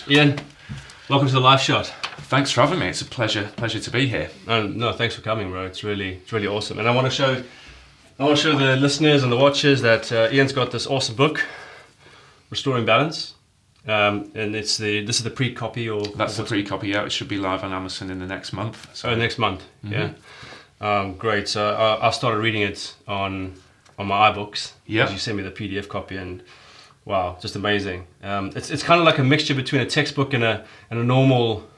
Ian, welcome to the LifeShot. Thanks for having me. It's a pleasure to be here. No, thanks for coming, bro. It's really awesome. And I want to show the listeners and the watchers that Ian's got this awesome book, Restoring Balance. And this is the pre-copy, or that's the pre-copy. Yeah, it should be live on Amazon in the next month. So next month. Mm-hmm. Yeah. Great. So I started reading it on my iBooks. Yeah. You sent me the PDF copy, and wow, just amazing. It's kind of like a mixture between a textbook and a normal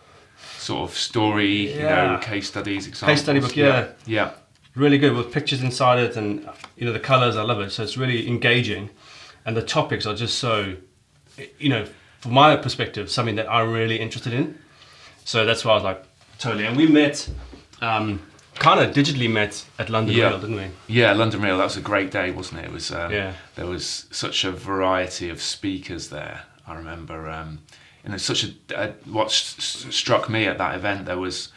sort of story, case studies, examples. Case study book, yeah. Yeah. Really good with pictures inside it, and the colors. I love it. So it's really engaging, and the topics are just so, from my perspective, something that I'm really interested in. So that's why I was like, totally. And we met, kind of digitally met at London Rail, didn't we? Yeah, London Rail. That was a great day, wasn't it? It was. There was such a variety of speakers there. I remember, what struck me at that event, there was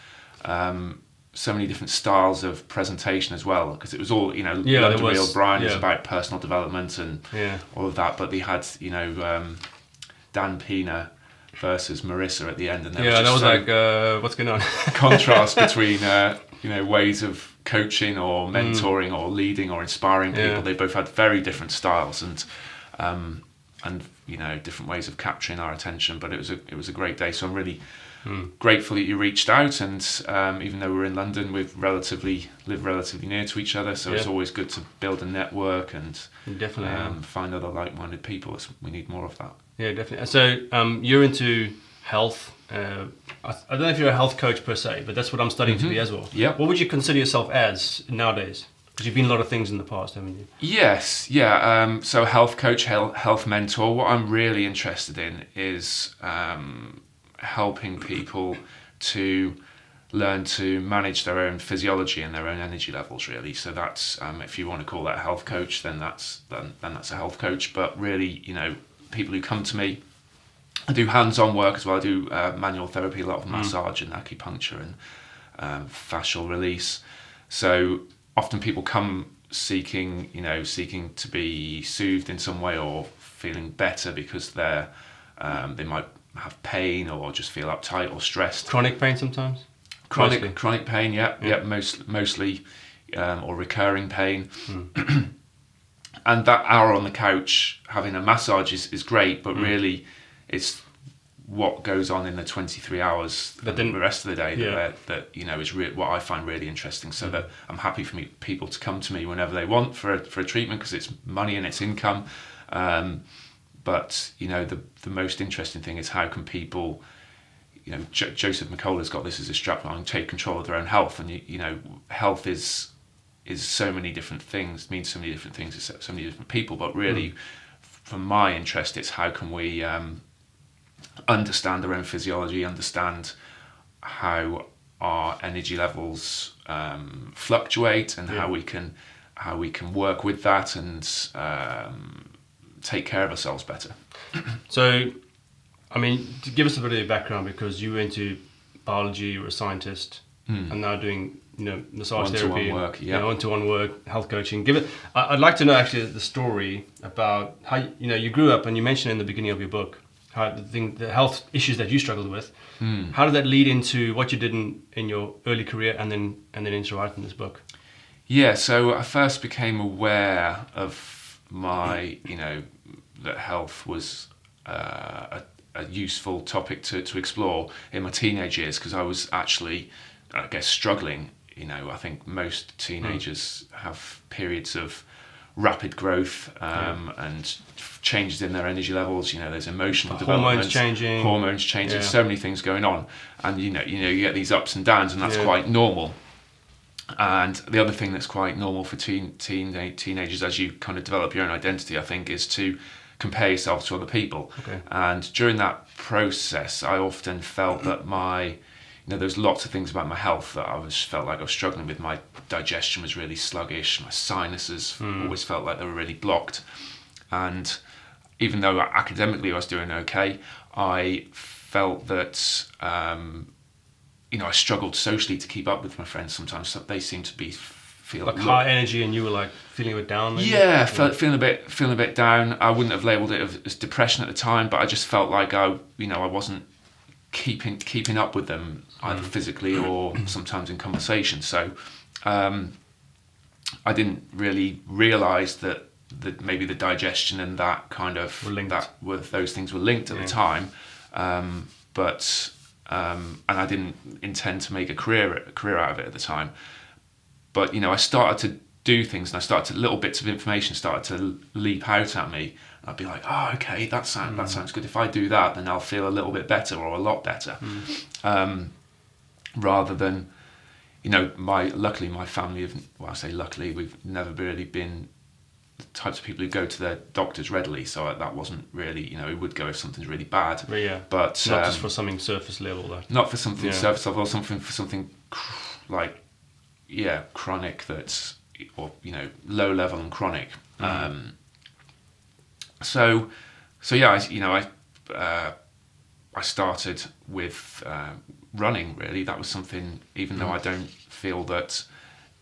so many different styles of presentation as well, because it was all, London Rail, Brian is about personal development and all of that, but they had, Dan Pena versus Marissa at the end, and what's going on? Contrast between ways of coaching or mentoring or leading or inspiring people. They both had very different styles and different ways of capturing our attention, but it was a great day. So I'm really grateful that you reached out, and even though we're in London, we live relatively near to each other, so it's always good to build a network and definitely find other like-minded people. We need more of that. Yeah, definitely. So you're into health. I don't know if you're a health coach per se, but that's what I'm studying to be as well. Yeah. What would you consider yourself as nowadays? Because you've been a lot of things in the past, haven't you? Yes, yeah. So health coach, health mentor. What I'm really interested in is helping people to learn to manage their own physiology and their own energy levels, really. So that's, if you want to call that a health coach, then that's a health coach. But really, people who come to me, I do hands-on work as well. I do manual therapy, a lot of massage and acupuncture and fascial release. So often people come seeking to be soothed in some way or feeling better because they might have pain or just feel uptight or stressed. Chronic pain sometimes? Chronic pain, mostly, or recurring pain. And that hour on the couch having a massage is great, but really it's what goes on in the 23 hours the rest of the day that is what I find really interesting. So that I'm happy for people to come to me whenever they want for a treatment, because it's money and it's income. But the most interesting thing is how can people, Joseph McCullough's got this as a strapline, take control of their own health, and health is so many different things, means so many different things to so many different people. But really, from my interest, it's how can we understand our own physiology, understand how our energy levels fluctuate, and how we can work with that and take care of ourselves better. So, to give us a bit of your background, because you were into biology, you were a scientist, and now doing massage therapy, one-to-one work, health coaching. I'd like to know actually the story about how you grew up, and you mentioned in the beginning of your book how the health issues that you struggled with. How did that lead into what you did in your early career, and then into writing this book? Yeah, so I first became aware of my that health was a useful topic to explore in my teenage years, because I was actually, I guess, struggling. I think most teenagers have periods of rapid growth and changes in their energy levels. There's emotional development, hormones changing, so many things going on, and you get these ups and downs, and that's quite normal. And the other thing that's quite normal for teenagers as you kind of develop your own identity, I think, is to compare yourself to other people. Okay. And during that process, I often felt that there's lots of things about my health that I felt like I was struggling with. My digestion was really sluggish. My sinuses always felt like they were really blocked. And even though academically I was doing okay, I felt that I struggled socially to keep up with my friends sometimes. So they seemed to be feel like high energy, and you were like feeling a bit down. Maybe? Yeah, feeling a bit down. I wouldn't have labelled it as depression at the time, but I just felt like I wasn't keeping up with them either physically or sometimes in conversation. So I didn't really realise that maybe the digestion and that kind of those things were linked at the time. But and I didn't intend to make a career out of it at the time. But I started to do things, and little bits of information started to leap out at me. I'd be like, oh, okay, that sounds good. If I do that, then I'll feel a little bit better or a lot better. Rather than, luckily my family I say luckily, we've never really been the types of people who go to their doctors readily. So that wasn't really, we would go if something's really bad. But not just for something surface level, though. Not for something surface level, or something like, chronic or low level and chronic. So I started with running. Really, that was something. Even though I don't feel that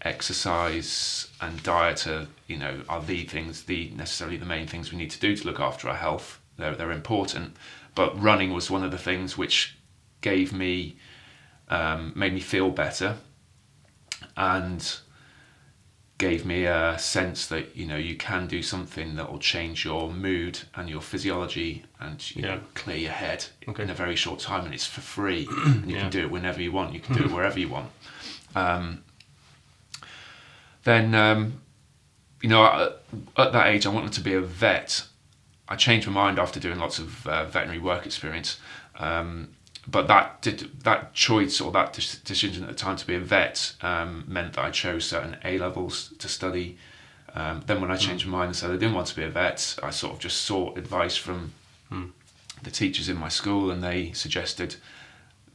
exercise and diet are necessarily the main things we need to do to look after our health. They're important, but running was one of the things which made me feel better, and gave me a sense that you can do something that will change your mood and your physiology and clear your head in a very short time, and it's for free, and you can do it whenever you want, you can do it wherever you want. Then at that age I wanted to be a vet. I changed my mind after doing lots of veterinary work experience, but that choice or that decision at the time to be a vet meant that I chose certain A levels to study. Then when I changed my mind and said I didn't want to be a vet, I sort of just sought advice from the teachers in my school, and they suggested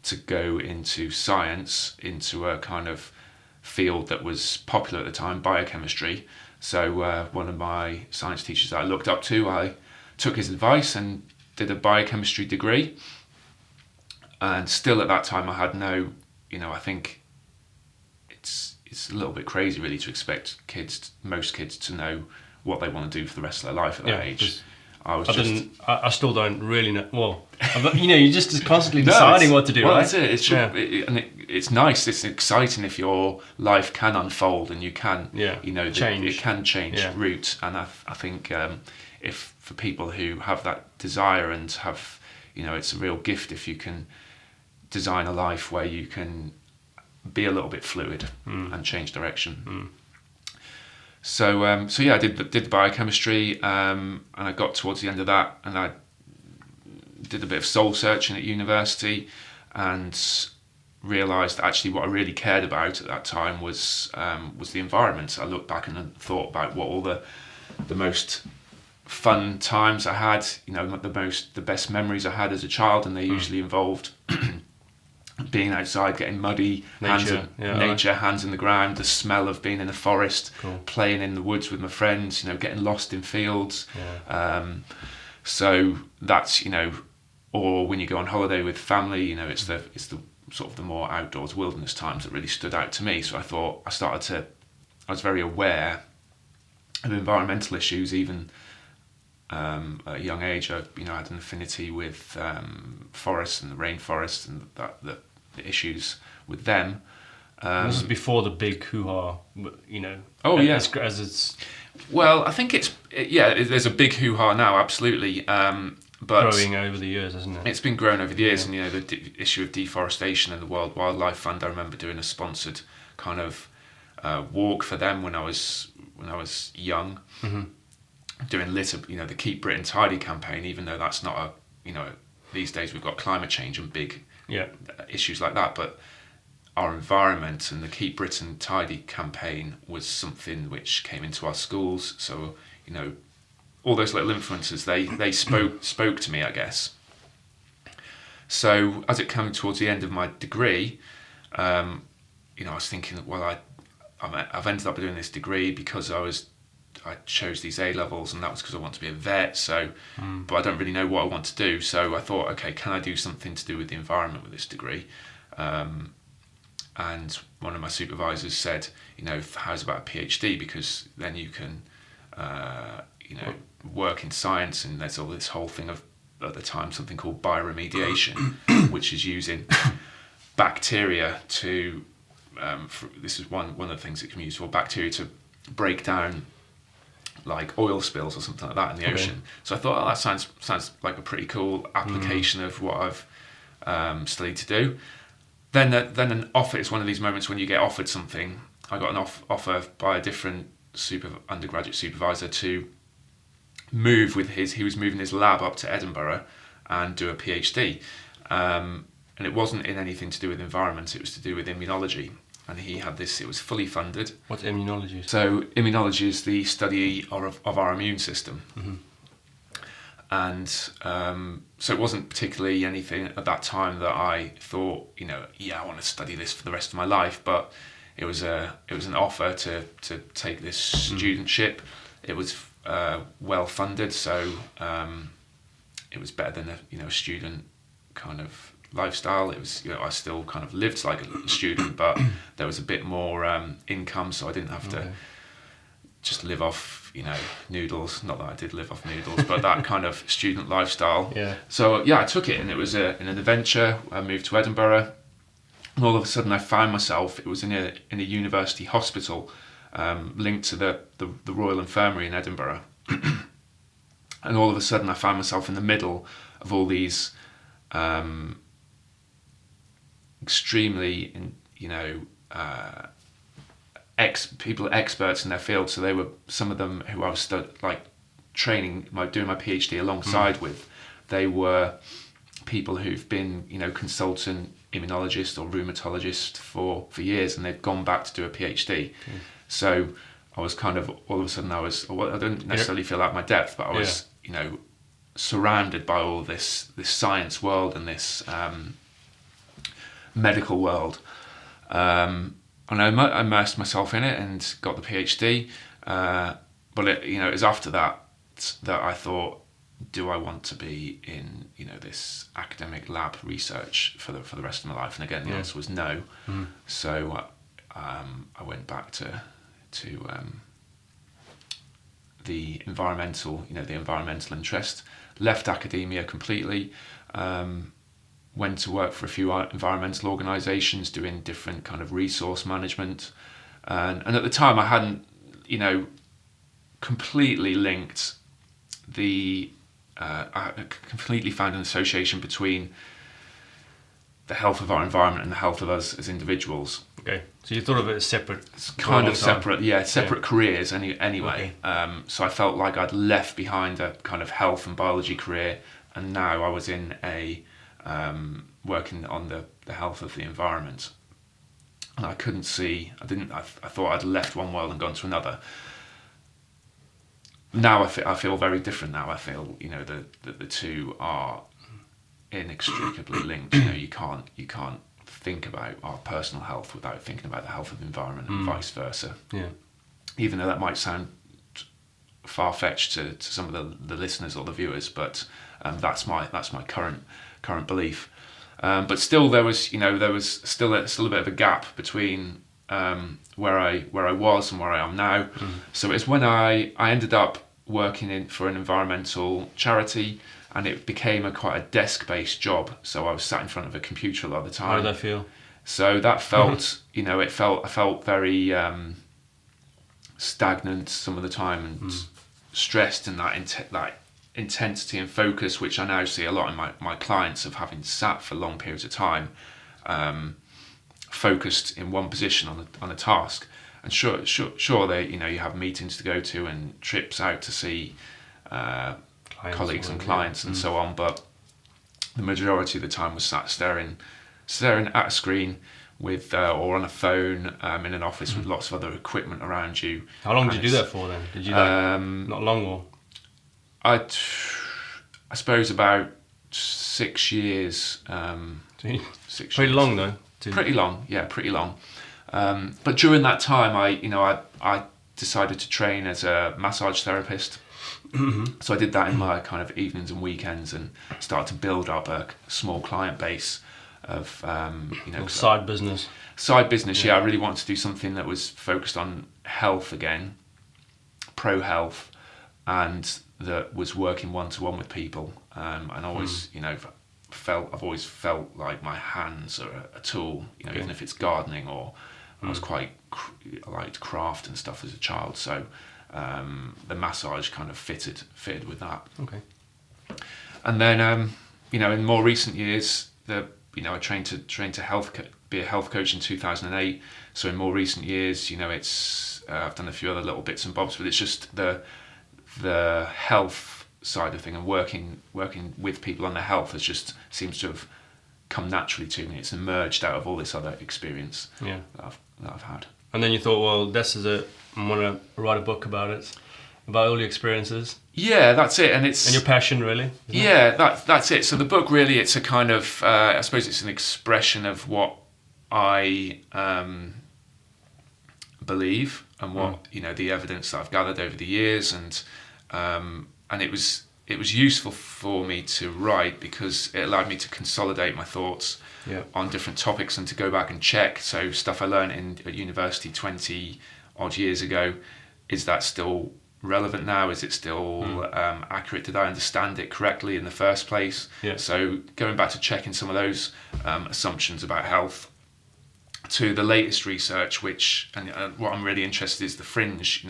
to go into science, into a kind of field that was popular at the time, biochemistry. So one of my science teachers that I looked up to, I took his advice and did a biochemistry degree. And still at that time I had no, I think it's a little bit crazy really to expect most kids to know what they want to do for the rest of their life at that age. I still don't really know. Well, you're just constantly deciding what to do, right? That's it. It's nice. It's exciting if your life can unfold and you can, change. It can change route. And I think if for people who have that desire and have, it's a real gift if you can design a life where you can be a little bit fluid and change direction. So I did the biochemistry, and I got towards the end of that, and I did a bit of soul searching at university, and realised that actually what I really cared about at that time was the environment. I looked back and thought about what all the most fun times I had, the best memories I had as a child, and they usually involved being outside, getting muddy, hands in the ground, the smell of being in the forest, playing in the woods with my friends, getting lost in fields. So that's, or when you go on holiday with family, it's the sort of the more outdoors wilderness times that really stood out to me. So I was very aware of environmental issues, even at a young age. I had an affinity with forests and the rainforests and the issues with them. This is before the big hoo-ha, as it's... Well, I think there's a big hoo-ha now, absolutely. But growing over the years, isn't it? It's been growing over the years, and the issue of deforestation and the World Wildlife Fund. I remember doing a sponsored kind of walk for them when I was young, doing litter, the Keep Britain Tidy campaign. Even though that's not these days we've got climate change and big issues like that, but our environment and the Keep Britain Tidy campaign was something which came into our schools. So all those little influences, they spoke to me, I guess. So as it came towards the end of my degree, I was thinking, well, I've ended up doing this degree because I chose these A levels, and that was because I want to be a vet. So, but I don't really know what I want to do. So I thought, okay, can I do something to do with the environment with this degree? And one of my supervisors said, how's about a PhD? Because then you can, work in science, and there's all this whole thing of, at the time, something called bioremediation, which is using bacteria to, this is one of the things it can be used for, bacteria to break down like oil spills or something like that in the ocean. So I thought, that sounds like a pretty cool application of what I've studied to do. Then an offer is one of these moments when you get offered something. I got an offer by a different undergraduate supervisor to move he was moving his lab up to Edinburgh and do a PhD. And it wasn't in anything to do with environment, it was to do with immunology. And he had this, it was fully funded. What's immunology? So immunology is the study of our immune system. Mm-hmm. And so it wasn't particularly anything at that time that I thought, I want to study this for the rest of my life. But it was an offer to take this studentship. It was well funded, so it was better than a student kind of lifestyle. It was, I still kind of lived like a student, but there was a bit more income, so I didn't have to just live off, noodles. Not that I did live off noodles, but that kind of student lifestyle. Yeah. So I took it, and it was an adventure. I moved to Edinburgh, and all of a sudden I found myself. It was in a university hospital, linked to the Royal Infirmary in Edinburgh, and all of a sudden I found myself in the middle of all these extremely, people experts in their field. So they were some of them who I was training, doing my PhD alongside with. They were people who've been, consultant immunologist or rheumatologist for years, and they've gone back to do a PhD. So I was kind of, all of a sudden I don't necessarily feel out my depth, but I was, surrounded by all this science world and this medical world. And I immersed myself in it and got the PhD. But it was after that I thought, do I want to be in this academic lab research for the rest of my life? And again, the answer was no. So I went back to the environmental interest. Left academia completely. Went to work for a few environmental organisations doing different kind of resource management, and at the time I hadn't completely linked I completely found an association between the health of our environment and the health of us as individuals. Okay, so you thought of it as separate? It's kind of separate, separate careers anyway. Okay. So I felt like I'd left behind a kind of health and biology career, and now I was in a working on the health of the environment. And I couldn't see, I thought I'd left one world and gone to another. Now I feel very different now. I feel, that the two are inextricably linked. You can't think about our personal health without thinking about the health of the environment, and vice versa. Yeah. Even though that might sound far-fetched to some of the listeners or the viewers, but that's my current belief. But still, there was still a bit of a gap between where I was and where I am now. So it's when I ended up working for an environmental charity, and it became quite a desk-based job. So I was sat in front of a computer a lot of the time. How did that feel? So that felt, I felt very stagnant some of the time, and stressed in that intensity and focus, which I now see a lot in my clients, of having sat for long periods of time, focused in one position on a task. And sure, they you have meetings to go to and trips out to see colleagues and clients and so on, but the majority of the time was sat staring at a screen with or on a phone in an office with lots of other equipment around you. How long did you do that for then? Did you not long, or? I suppose about 6 years. 6 pretty long though. Pretty long, yeah, pretty long. But during that time, I decided to train as a massage therapist. So I did that in my kind of evenings and weekends, and started to build up a small client base. side business. Side business, yeah. I really wanted to do something that was focused on health again, pro health, and that was working one-to-one with people. And always, I've always felt like my hands are a tool, even if it's gardening or I was I liked craft and stuff as a child. So the massage kind of fitted with that. Okay. And then, in more recent years, I trained to be a health coach in 2008. So in more recent years, it's I've done a few other little bits and bobs, but it's just the health side of thing and working with people on their health seems to have come naturally to me. It's emerged out of all this other experience that I've had. And then you thought, well, I want to write a book about it, about all your experiences. Yeah, that's it, and your passion, really. That's it. So the book really, it's a kind of, I suppose it's an expression of what I believe and what the evidence that I've gathered over the years, and it was useful for me to write because it allowed me to consolidate my thoughts on different topics and to go back and check. So stuff I learned at university 20 odd years ago, is that still relevant now? Is it still accurate? Did I understand it correctly in the first place? So going back to checking some of those assumptions about health, to the latest research, and what I'm really interested in is the fringe,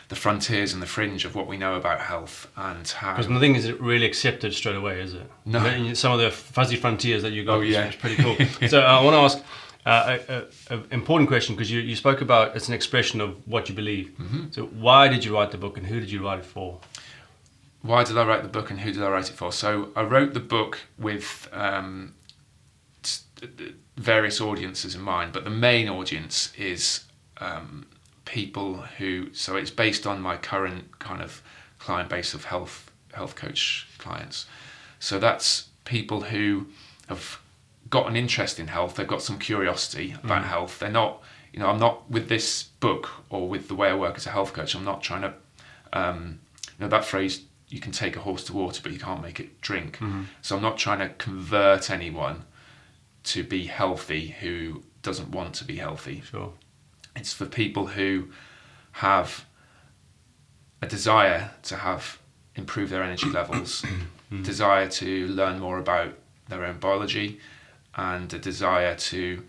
the frontiers and the fringe of what we know about health and how. Because nothing is really accepted straight away, is it? No. Some of the fuzzy frontiers that you got is pretty cool. So I want to ask an important question, because you spoke about it's an expression of what you believe. Mm-hmm. So why did you write the book and who did you write it for? Why did I write the book and who did I write it for? So I wrote the book with various audiences in mind, but the main audience is people so it's based on my current kind of client base of health coach clients. So that's people who have got an interest in health, they've got some curiosity about health. They're not, I'm not, with this book or with the way I work as a health coach, I'm not trying to, that phrase, you can take a horse to water, but you can't make it drink. So I'm not trying to convert anyone to be healthy who doesn't want to be healthy. Sure. It's for people who have a desire to improve their energy levels, desire to learn more about their own biology, and a desire to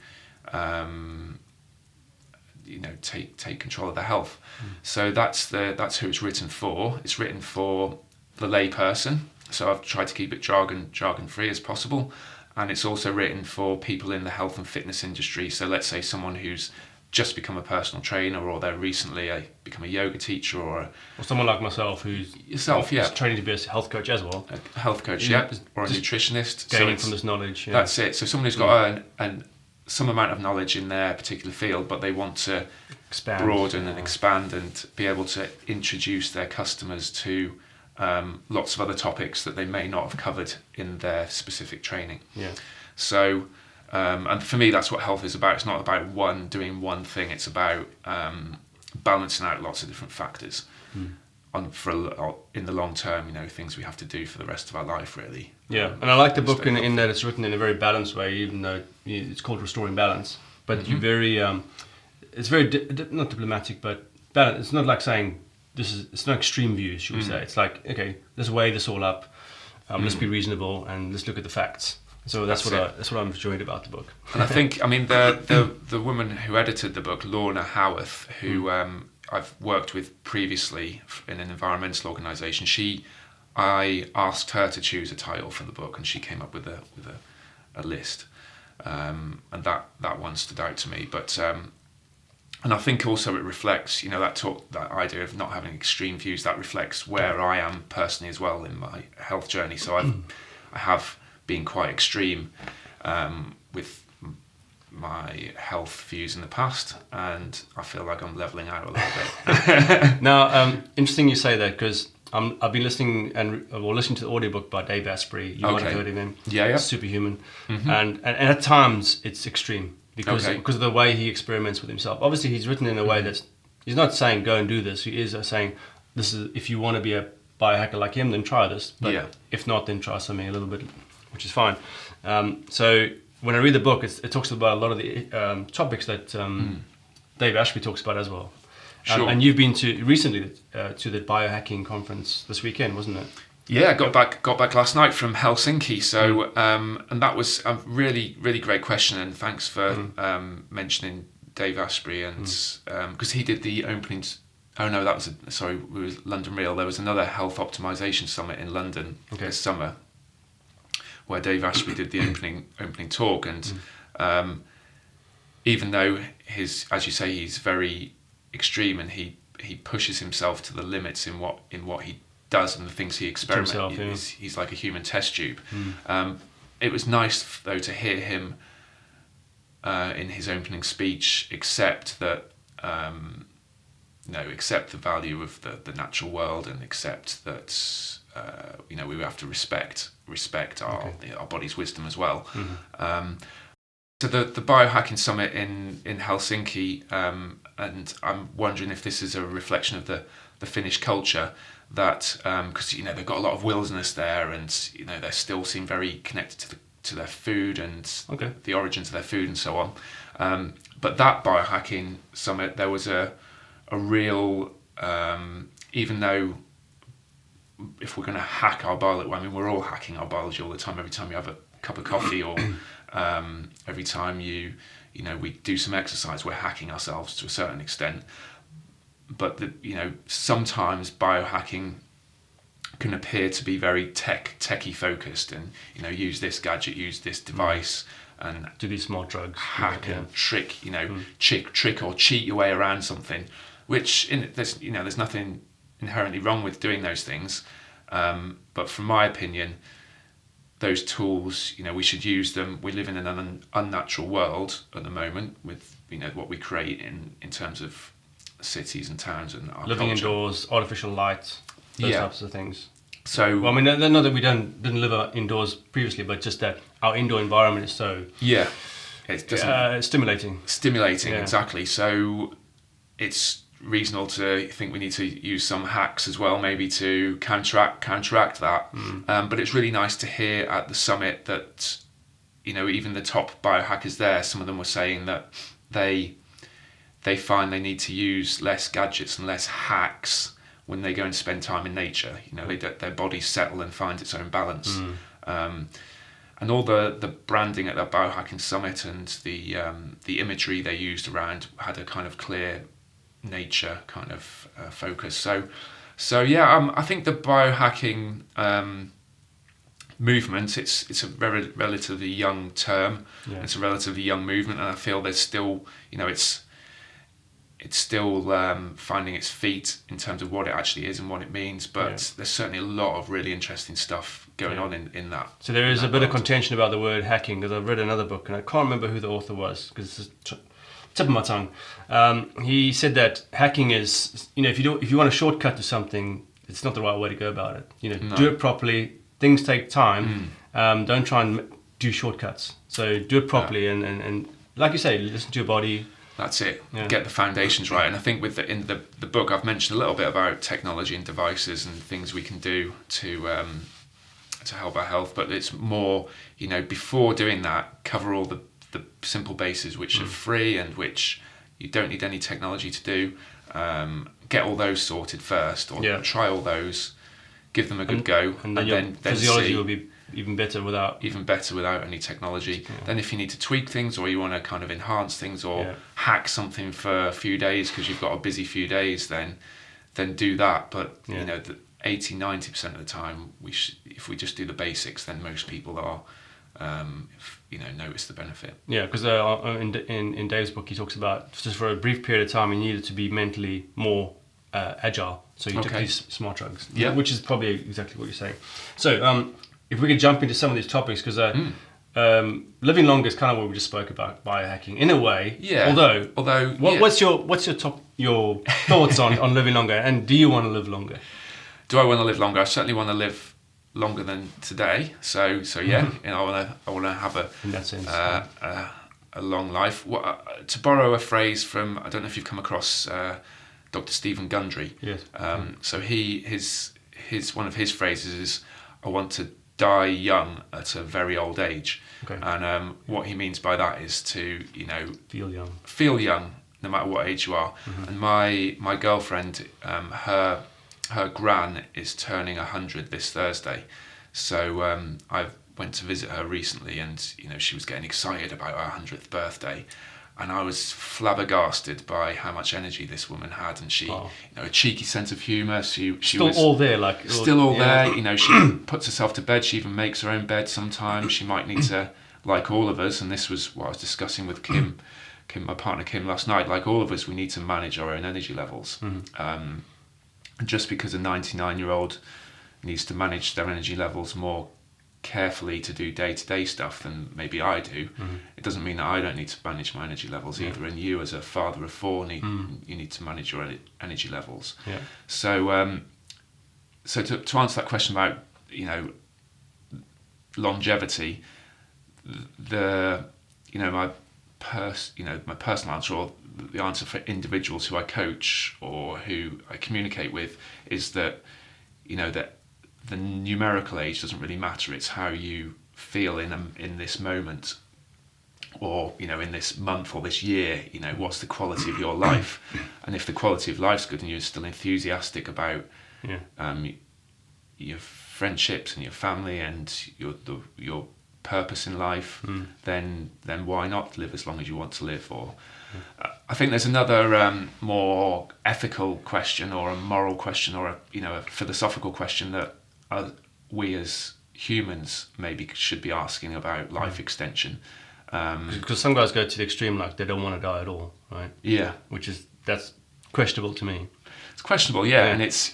take control of their health. So that's who it's written for. It's written for the lay person. So I've tried to keep it jargon free as possible. And it's also written for people in the health and fitness industry. So let's say someone who's just become a personal trainer, or they're recently become a yoga teacher, or someone like myself who's training to be a health coach as well. A health coach, or a nutritionist. Gaining from this knowledge. Yeah. That's it. So someone who's got some amount of knowledge in their particular field, but they want to broaden and expand and be able to introduce their customers to lots of other topics that they may not have covered in their specific training. Yeah. So, and for me, that's what health is about. It's not about doing one thing. It's about balancing out lots of different factors in the long term. Things we have to do for the rest of our life, really. Yeah, and I like the book in that it's written in a very balanced way, even though it's called Restoring Balance. But you it's very not diplomatic, but balanced. It's not like saying it's not extreme views, should we say. It's like, okay, let's weigh this all up, let's be reasonable, and let's look at the facts. So that's what I'm enjoyed about the book. And I think, the woman who edited the book, Lorna Howarth, who I've worked with previously in an environmental organisation, I asked her to choose a title for the book, and she came up with a list, and that one stood out to me. But and I think also it reflects, that idea of not having extreme views. That reflects where I am personally as well in my health journey. So I have been quite extreme with my health views in the past, and I feel like I'm leveling out a little bit. Now, interesting you say that, because I've been listening to the audiobook by Dave Asprey. You might have heard of him. Yeah. Superhuman. And at times it's extreme because of the way he experiments with himself. Obviously, he's written in a way that's, he's not saying go and do this. He is saying, this is, if you want to be a biohacker like him, then try this. But if not, then try something a little bit, which is fine. So when I read the book, it talks about a lot of the topics that Dave Asprey talks about as well. Sure. And you've been recently to the biohacking conference this weekend, wasn't it? Yeah, got back last night from Helsinki. So and that was a really great question, and thanks for mentioning Dave Asprey, and because he did the opening. Oh no, that was it was London Real. There was another health optimization summit in London this summer, where Dave Asprey did the opening talk, and even though as you say, he's very extreme, and he pushes himself to the limits in what he does and the things he experiments. He's like a human test tube. It was nice though to hear him in his opening speech accept that. Accept the value of the natural world, and accept that we have to respect our body's wisdom as well. So the biohacking summit in Helsinki, and I'm wondering if this is a reflection of the Finnish culture, that because they've got a lot of wilderness there, and they still seem very connected to their food and the origins of their food and so on. But that biohacking summit, there was a real, even though if we're going to hack our biology, we're all hacking our biology all the time. Every time you have a cup of coffee, or every time we do some exercise, we're hacking ourselves to a certain extent. But sometimes biohacking can appear to be very techie focused, and use this gadget, use this device, and do these smart drugs, hack and trick, trick or cheat your way around something. Which there's nothing inherently wrong with doing those things, but from my opinion, those tools, we should use them. We live in an unnatural world at the moment with what we create in terms of cities and towns and our living culture. Indoors, artificial light, those types of things. So not that we didn't live indoors previously, but just that our indoor environment is so it's stimulating. Exactly. So it's reasonable to think we need to use some hacks as well, maybe to counteract that. But it's really nice to hear at the summit that even the top biohackers there, some of them were saying that they find they need to use less gadgets and less hacks when they go and spend time in nature. Their body settle and find its own balance. And all the branding at that biohacking summit and the imagery they used around had a kind of clear nature kind of focus. So yeah, I think the biohacking movement, it's a very relatively young term. It's a relatively young movement, and I feel there's still it's still finding its feet in terms of what it actually is and what it means, but there's certainly a lot of really interesting stuff going on in that. So there is a bit of contention about the word hacking, because I've read another book and I can't remember who the author was because it's tip of my tongue. He said that hacking is, if you want a shortcut to something, it's not the right way to go about it. Do it properly. Things take time. Don't try and do shortcuts. So do it properly, and like you say, listen to your body. That's it. Get the foundations right. And I think in the book, I've mentioned a little bit about technology and devices and things we can do to help our health. But it's more, before doing that, cover all the simple bases which are free and which you don't need any technology to do. Get all those sorted first, or try all those, give them a good go, and then physiology will be even better without any technology. Then if you need to tweak things, or you want to kind of enhance things, or hack something for a few days because you've got a busy few days, then do that. But the 80-90% of the time, if we just do the basics, then most people are notice the benefit. Yeah, because in Dave's book, he talks about just for a brief period of time, he needed to be mentally more agile. So he took these smart drugs, which is probably exactly what you're saying. So if we could jump into some of these topics, because living longer is kind of what we just spoke about, biohacking in a way. Yeah. Although, what's your thoughts on living longer, and do you want to live longer? Do I want to live longer? I certainly want to live longer than today. So yeah, I want to have in that sense, a long life. To borrow a phrase from, I don't know if you've come across Dr. Stephen Gundry. Yes. So his one of his phrases is, I want to die young at a very old age. Okay. And what he means by that is to, feel young no matter what age you are. And my girlfriend, her gran is turning 100 this Thursday. So I went to visit her recently, and she was getting excited about her 100th birthday. And I was flabbergasted by how much energy this woman had, and she, a cheeky sense of humour. She still was all there, still all there. She puts herself to bed. She even makes her own bed sometimes. She might need to, like all of us, and this was what I was discussing with Kim, my partner Kim, last night. Like all of us, we need to manage our own energy levels. Just because a 99-year-old needs to manage their energy levels more carefully to do day-to-day stuff than maybe I do, it doesn't mean that I don't need to manage my energy levels either. And you, as a father of four, you need to manage your energy levels. So to answer that question about longevity, my personal answer, or the answer for individuals who I coach or who I communicate with, is that that the numerical age doesn't really matter. It's how you feel in this moment, or in this month or this year. What's the quality of your life? And if the quality of life's good and you're still enthusiastic about your friendships and your family and your purpose in life, then why not live as long as you want to live? Or I think there's another more ethical question, or a moral question, or a philosophical question that we as humans maybe should be asking about life extension. Because some guys go to the extreme, like they don't want to die at all, right? Yeah. That's questionable to me. It's questionable, yeah. And it's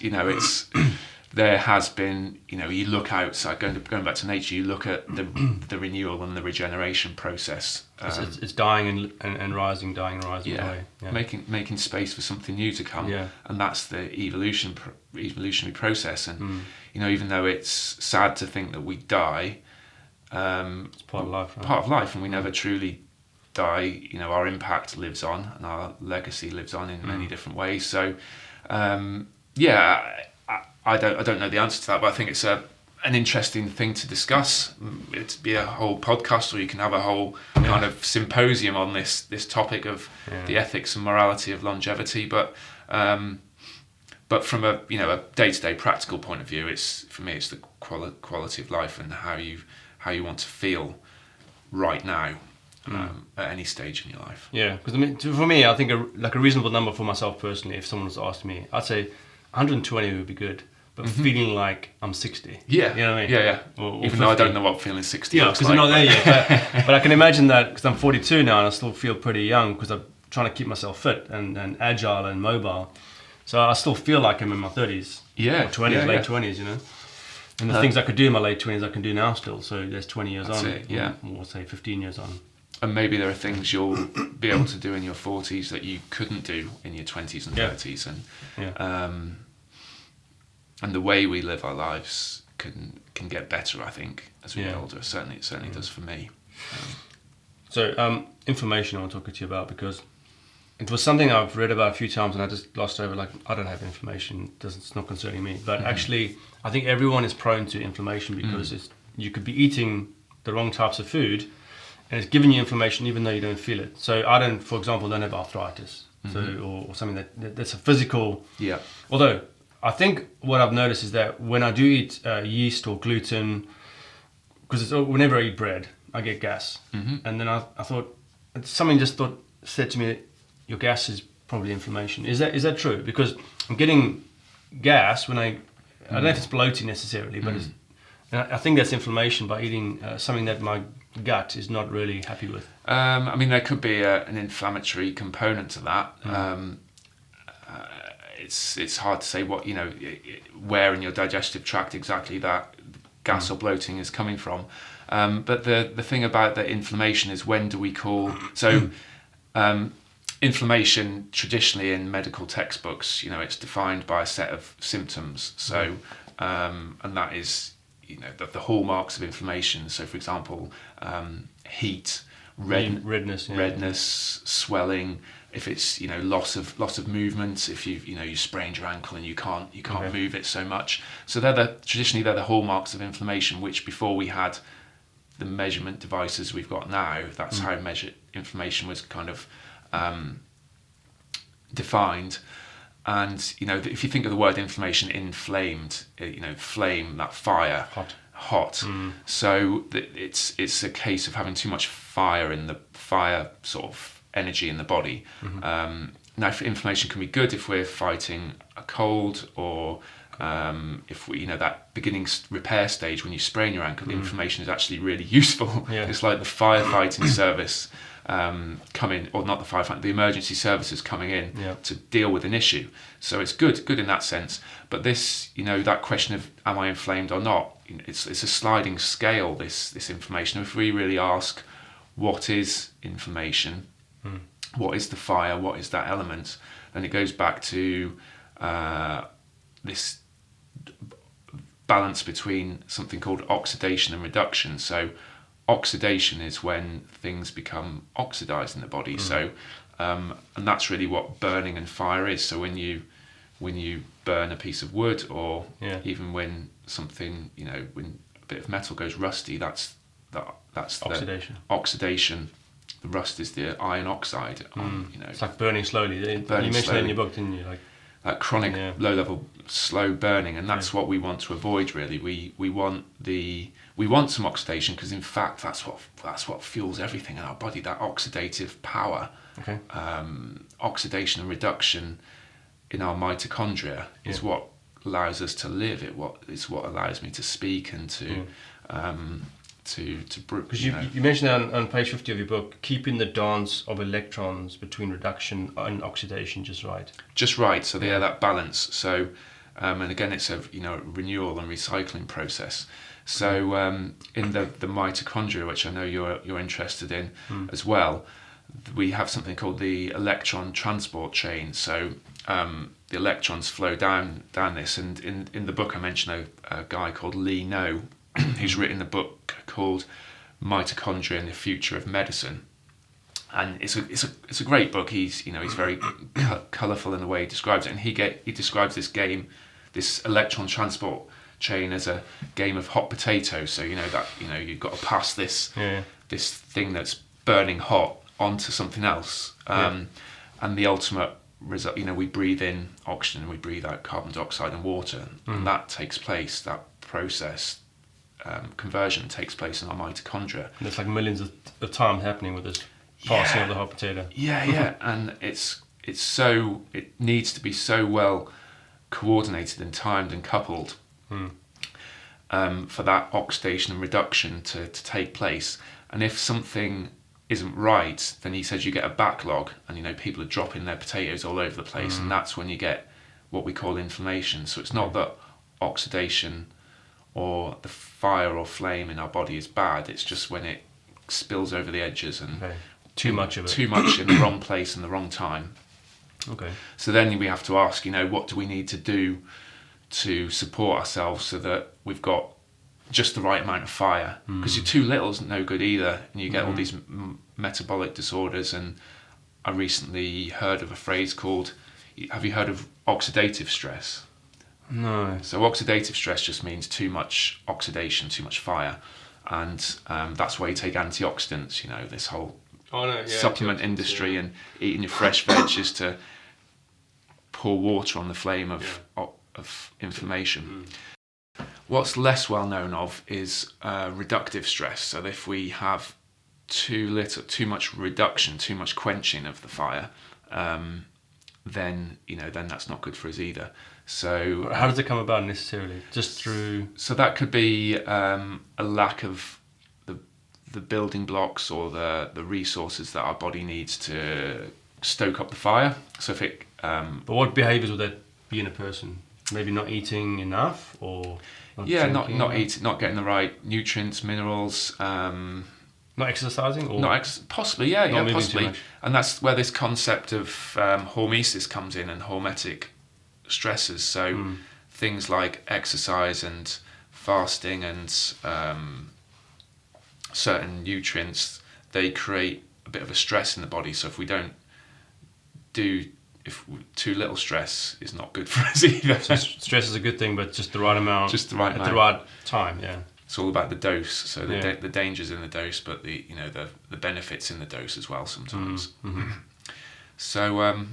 there has been, you look outside, going back to nature, you look at the renewal and the regeneration process. It's dying and rising, dying and rising away. Yeah. Making space for something new to come. Yeah. And that's the evolutionary process. And even though it's sad to think that we die, it's part of life, right? Part of life, and we never truly die. Our impact lives on, and our legacy lives on in many different ways. So, I don't know the answer to that, but I think it's an interesting thing to discuss. It'd be a whole podcast, or you can have a whole kind of symposium on this topic of the ethics and morality of longevity. But from a day-to-day practical point of view, for me it's the quality of life and how you want to feel right now at any stage in your life. Yeah, because for me, I think a reasonable number for myself personally, if someone was asked me, I'd say 120 would be good. But feeling like I'm 60. Yeah. You know what I mean? Yeah. Or even 50. Though I don't know what feeling 60 looks like. Yeah, because I'm not there yet. But I can imagine that, because I'm 42 now and I still feel pretty young, because I'm trying to keep myself fit and agile and mobile. So I still feel like I'm in my 30s. Yeah. Or 20s, late 20s, And the things I could do in my late 20s, I can do now still. So there's 20 years That's on. It, yeah. Or say 15 years on. And maybe there are things you'll be able to do in your 40s that you couldn't do in your 20s and 30s. And the way we live our lives can get better, I think, as we get older. It certainly does for me. So information I want to talk to you about, because it was something I've read about a few times and I just glossed over, like, I don't have information, it's not concerning me. But actually, I think everyone is prone to inflammation because you could be eating the wrong types of food and it's giving you inflammation even though you don't feel it. So I for example, don't have arthritis, or something that's a physical... Yeah. Although, I think what I've noticed is that when I do eat yeast or gluten, because whenever I eat bread, I get gas. And then I thought, something said to me, your gas is probably inflammation. Is that true? Because I'm getting gas when I don't know if it's bloating necessarily, but I think that's inflammation by eating something that my gut is not really happy with. I mean, there could be an inflammatory component to that. It's hard to say what where in your digestive tract exactly that gas or bloating is coming from. But the thing about the inflammation is, when do we call inflammation traditionally in medical textbooks? It's defined by a set of symptoms. So and that is the hallmarks of inflammation. So for example, heat, redness, swelling. If it's loss of movement, if you sprained your ankle and you can't move it so much. So traditionally they're the hallmarks of inflammation, which before we had the measurement devices we've got now, that's how measured inflammation was kind of defined. And if you think of the word inflammation, inflamed, flame, that fire, hot. So it's a case of having too much fire in the fire sort of energy in the body. Now, inflammation can be good if we're fighting a cold, or if we, that beginning repair stage when you sprain your ankle, inflammation is actually really useful. It's like the firefighting service coming, or not the firefighting, the emergency services coming in to deal with an issue. So it's good in that sense. But this, that question of am I inflamed or not, it's a sliding scale, this inflammation. If we really ask what is inflammation, what is the fire, what is that element, then it goes back to this balance between something called oxidation and reduction. So oxidation is when things become oxidized in the body. So and that's really what burning and fire is. So when you burn a piece of wood, or even when something, when a bit of metal goes rusty, that's oxidation. Oxidation. The rust is the iron oxide. It's like burning slowly. You mentioned slowly. That in your book, didn't you? Like that chronic, low-level, slow burning, and that's what we want to avoid. Really, we want some oxidation, because in fact that's what fuels everything in our body. That oxidative power, oxidation and reduction in our mitochondria is what allows us to live. It's what allows me to speak and to because you mentioned on page 50 of your book, keeping the dance of electrons between reduction and oxidation just right. So that balance. So and again, it's a renewal and recycling process. So in the mitochondria, which I know you're interested in as well, we have something called the electron transport chain. So the electrons flow down this, and in the book I mentioned a guy called Lee No, who's written a book called Mitochondria and the Future of Medicine, and it's a great book. He's very colourful in the way he describes it, and he describes this electron transport chain as a game of hot potato. So you've got to pass this thing that's burning hot onto something else, and the ultimate result, we breathe in oxygen, we breathe out carbon dioxide and water, and that takes place, that process, conversion takes place in our mitochondria. And there's like millions of times happening with this passing of the hot potato. And it needs to be so well coordinated and timed and coupled for that oxidation and reduction to take place. And if something isn't right, then he says you get a backlog, and people are dropping their potatoes all over the place, and that's when you get what we call inflammation. So it's not that oxidation or the fire or flame in our body is bad, it's just when it spills over the edges and too much of it, too much in the wrong place and the wrong time. So then we have to ask, what do we need to do to support ourselves so that we've got just the right amount of fire, because you're too little is no good either, and you get all these metabolic disorders. And I recently heard of a phrase called, have you heard of oxidative stress? No. So oxidative stress just means too much oxidation, too much fire, and that's why you take antioxidants. This whole supplement industry, and eating your fresh veg is to pour water on the flame of inflammation. What's less well known of is reductive stress. So if we have too much reduction, too much quenching of the fire, then that's not good for us either. So how does it come about necessarily? Just through? So that could be a lack of the building blocks or the resources that our body needs to stoke up the fire. So if it but what behaviours would that be in a person? Maybe not eating enough, or not eating, not getting the right nutrients, minerals. Not exercising, or possibly, possibly. And that's where this concept of hormesis comes in, and hormetic stresses. So things like exercise and fasting and certain nutrients they create a bit of a stress in the body. So if too little stress is not good for us either. So stress is a good thing, but just the right amount, just the right amount. At the right time. Yeah. It's all about the dose. So the dangers in the dose, but the benefits in the dose as well sometimes. Mm-hmm. So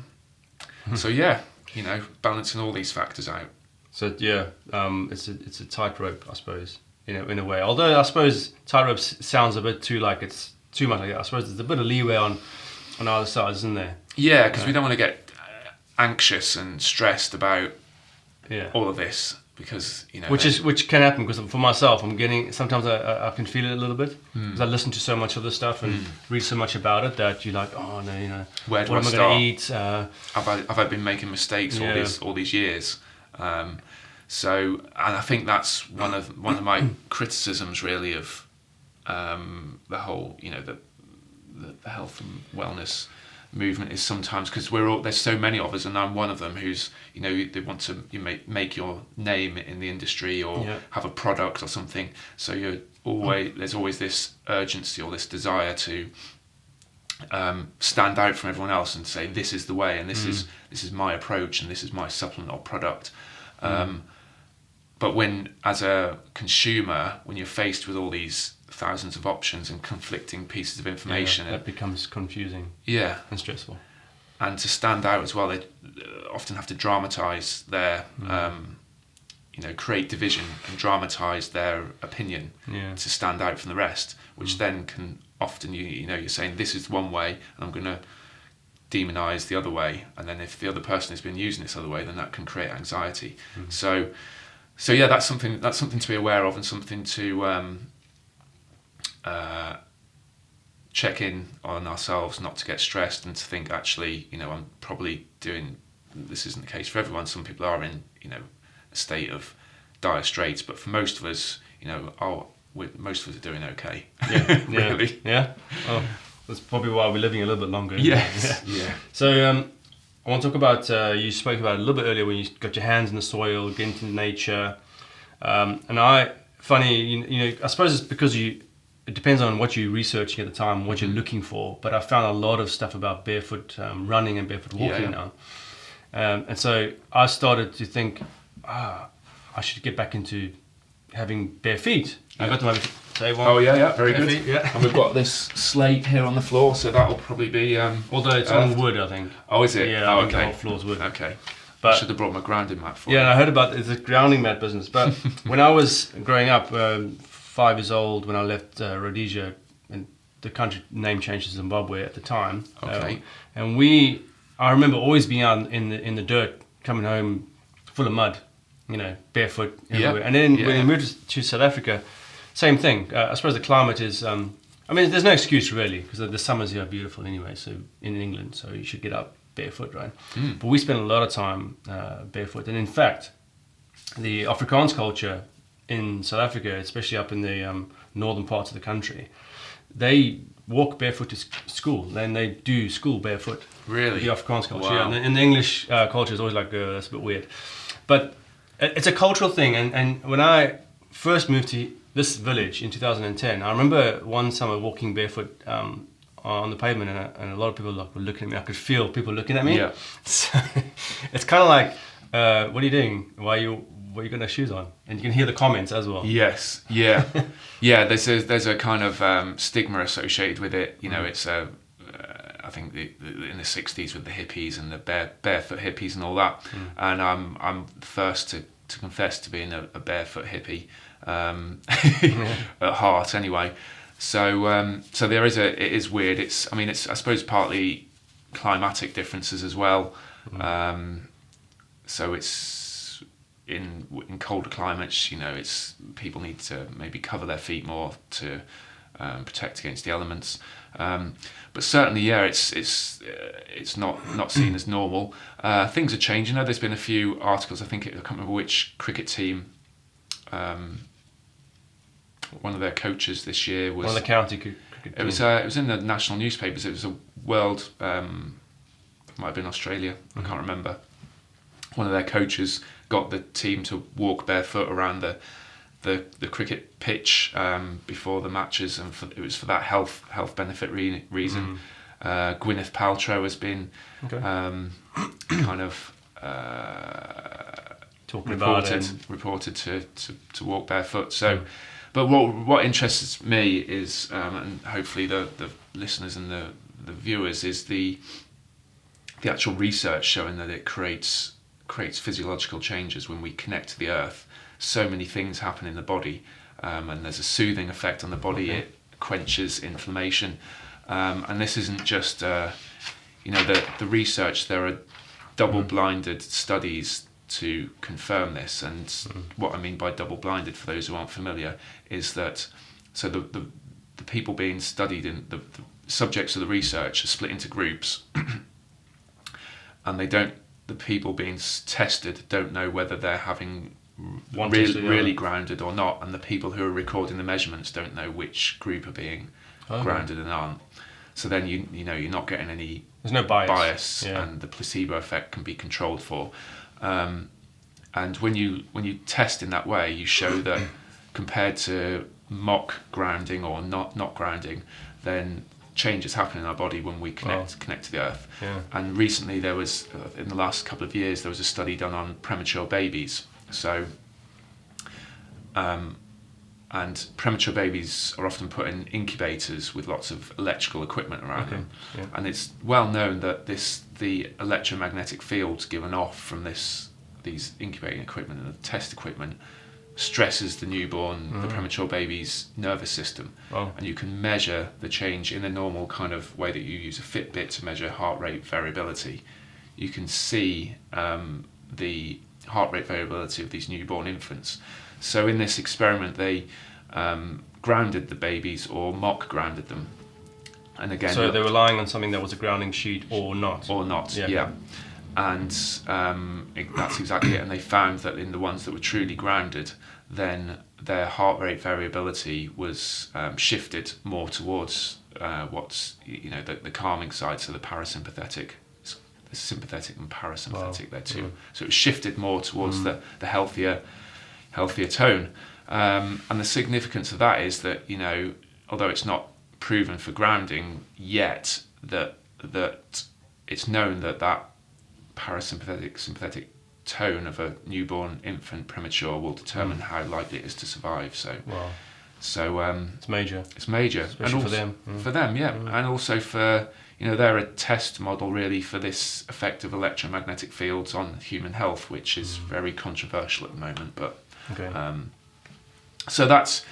so yeah, balancing all these factors out. So yeah, it's a tightrope, I suppose, in a way. Although I suppose tightrope sounds a bit too like it's too much. Like I suppose there's a bit of leeway on either side, isn't there? Yeah, because we don't want to get anxious and stressed about all of this, because which can happen, because for myself I'm getting, sometimes I can feel it a little bit because I listen to so much of this stuff and read so much about it that you're like, oh no, what am I going to eat? Have I been making mistakes all these years? So, and I think that's one of my criticisms really of the whole the health and wellness movement, is sometimes because there's so many of us, and I'm one of them who's they want to make your name in the industry or have a product or something. So there's always this urgency or this desire to stand out from everyone else and say this is the way, and this is my approach, and this is my supplement or product. But when, as a consumer, when you're faced with all these thousands of options and conflicting pieces of information, that becomes confusing. And stressful. And to stand out as well, they often have to dramatise their, create division and dramatise their opinion to stand out from the rest, which then can often, you're saying this is one way and I'm going to demonise the other way, and then if the other person has been using this other way, then that can create anxiety. So yeah, that's something to be aware of, and something to check in on ourselves, not to get stressed, and to think, actually, I'm probably doing, this isn't the case for everyone. Some people are in, a state of dire straits, but for most of us, most of us are doing okay. Really. Yeah. Oh, that's probably why we're living a little bit longer. Yes. Yeah. So I want to talk about, you spoke about it a little bit earlier, when you got your hands in the soil, get into nature. And I suppose it's because it depends on what you're researching at the time, what you're looking for. But I found a lot of stuff about barefoot running and barefoot walking now. And so I started to think, I should get back into having bare feet. I got to maybe say one. Oh yeah, very good. Feet, yeah. And we've got this slate here on the floor, so that'll probably be. Although it's on wood, I think. Oh, is it? Yeah, oh, I think okay. the whole floor's wood. Okay. But I should have brought my grounding mat for you. Yeah, and I heard about it's a grounding mat business. But when I was growing up, 5 years old, when I left Rhodesia, and the country name changed to Zimbabwe at the time. Okay. And I remember always being out in the dirt, coming home full of mud, barefoot everywhere. And then when we moved to South Africa, same thing. I suppose the climate is, there's no excuse really, because the summers here are beautiful anyway, so in England, so you should get up barefoot, right? But we spent a lot of time barefoot. And in fact, the Afrikaans culture in South Africa, especially up in the northern parts of the country, they walk barefoot to school. Then they do school barefoot. Really? The Afrikaans culture. Wow. Yeah. And the English culture is always like, that's a bit weird. But it's a cultural thing. And when I first moved to this village in 2010, I remember one summer walking barefoot on the pavement, and a lot of people were looking at me. I could feel people looking at me. Yeah. So it's kind of like, what are you doing? Why you got no shoes on? And you can hear the comments as well. Yes. Yeah. Yeah. There's a kind of stigma associated with it. It's I think in the 60s with the hippies and the barefoot hippies and all that. And I'm the first to confess to being a barefoot hippie at heart anyway. So there is it is weird. It's I suppose partly climatic differences as well. So it's in colder climates, it's people need to maybe cover their feet more to protect against the elements. But certainly, it's not seen as normal. Things are changing. There's been a few articles. I can't remember which cricket team. One of their coaches this year was one of the county cricket teams. It was in the national newspapers. It was a world. Might have been Australia. I can't remember. One of their coaches got the team to walk barefoot around the cricket pitch before the matches, and it was for that health benefit reason. Gwyneth Paltrow has been kind of reported to walk barefoot. So, but what interests me is, and hopefully the listeners and the viewers, is the actual research showing that it creates physiological changes when we connect to the earth. So many things happen in the body, and there's a soothing effect on the body. It quenches inflammation, and this isn't just the research. There are double-blinded studies to confirm this, and what I mean by double-blinded, for those who aren't familiar, is that the people being studied, in the subjects of the research, are split into groups, and the people being tested don't know whether they're having really grounded or not, and the people who are recording the measurements don't know which group are being grounded and aren't. So then you're not getting any, there's no bias, and the placebo effect can be controlled for. And when you test in that way, you show that compared to mock grounding or not grounding, then changes happen in our body when we connect to the earth. And recently there was, in the last couple of years, there was a study done on premature babies. So, and premature babies are often put in incubators with lots of electrical equipment around them. And it's well known that the electromagnetic fields given off from these incubating equipment and the test equipment stresses the newborn, the premature baby's nervous system. And you can measure the change in a normal kind of way that you use a Fitbit to measure heart rate variability. You can see the heart rate variability of these newborn infants. So in this experiment, they grounded the babies or mock grounded them. And again, so they were lying on something that was a grounding sheet or not. And that's exactly it. And they found that in the ones that were truly grounded, then their heart rate variability was shifted more towards what's the calming side, so the parasympathetic. The sympathetic and parasympathetic there too. So it was shifted more towards the healthier tone. And the significance of that is that, although it's not proven for grounding yet, that it's known that parasympathetic sympathetic tone of a newborn infant premature will determine how likely it is to survive. So it's major. Especially and for them. For them, and also for, they're a test model really for this effect of electromagnetic fields on human health, which is very controversial at the moment. But so that's,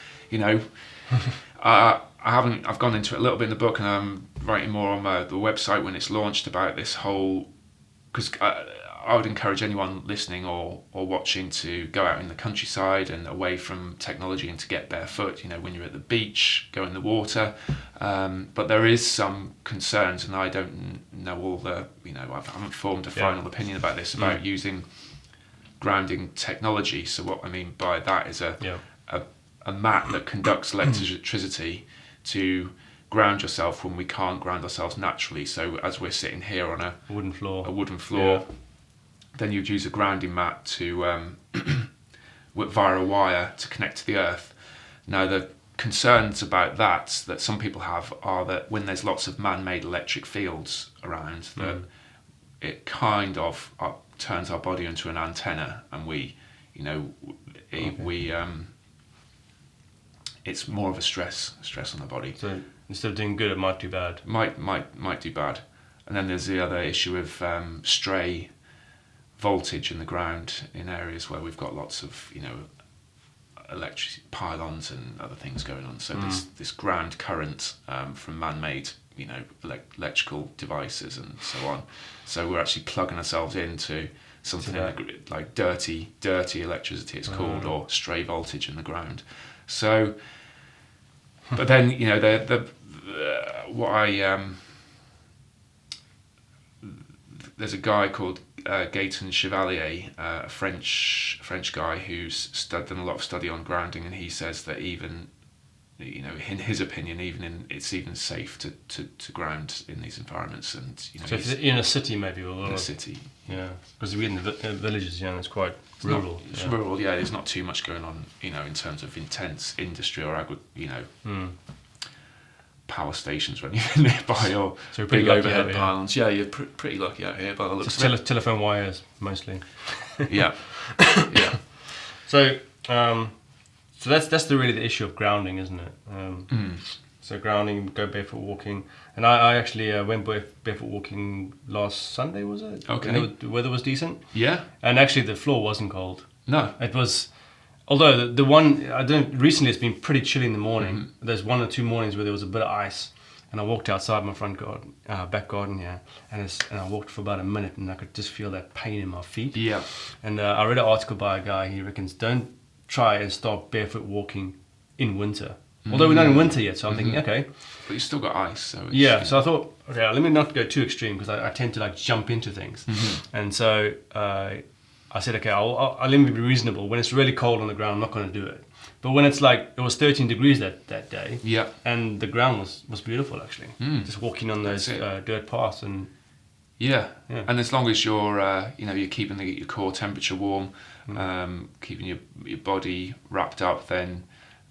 I've gone into it a little bit in the book, and I'm writing more on the website when it's launched about this whole, because I would encourage anyone listening or watching to go out in the countryside and away from technology and to get barefoot, when you're at the beach, go in the water. But there is some concerns, and I don't know all the, I haven't formed a final opinion about this, about using grounding technology. So what I mean by that is a mat that conducts electricity to ground yourself when we can't ground ourselves naturally. So as we're sitting here on a wooden floor, then you'd use a grounding mat to via a wire to connect to the earth. Now the concerns about that some people have are that when there's lots of man-made electric fields around, that it kind of turns our body into an antenna, and it's more of a stress on the body. So instead of doing good, it might do bad. Might do bad. And then there's the other issue of stray voltage in the ground in areas where we've got lots of electric pylons and other things going on. So this ground current from man-made electrical devices and so on. So we're actually plugging ourselves into something like dirty electricity, it's called, or stray voltage in the ground. So, but then there's a guy called Gaëtan Chevalier, a French guy who's done a lot of study on grounding, and he says that even in his opinion, it's even safe to ground in these environments. And so if you're in a city, maybe in a city, because we're in the villages, it's quite rural. It's rural, yeah. There's not too much going on, in terms of intense industry or power stations or anything nearby, or so big overhead pylons. Yeah, you're pretty lucky out here by the looks of it. Telephone wires mostly. Yeah. So that's really the issue of grounding, isn't it? So grounding, go barefoot walking, and I actually went barefoot walking last Sunday, was it? Okay. And the weather was decent. Yeah. And actually the floor wasn't cold. No. It was, although the one recently it's been pretty chilly in the morning. There's 1 or 2 mornings where there was a bit of ice, and I walked outside my back garden here, and I walked for about a minute, and I could just feel that pain in my feet. Yeah. And I read an article by a guy. He reckons don't try and start barefoot walking in winter. Although we're not in winter yet, so I'm thinking, okay. But you still got ice, so so I thought, okay, let me not go too extreme, because I tend to jump into things. And so I said, okay, I'll let me be reasonable. When it's really cold on the ground, I'm not going to do it. But when it's it was 13 degrees that day, and the ground was beautiful actually. Just walking on those dirt paths and and as long as you're you're keeping your core temperature warm, keeping your body wrapped up, then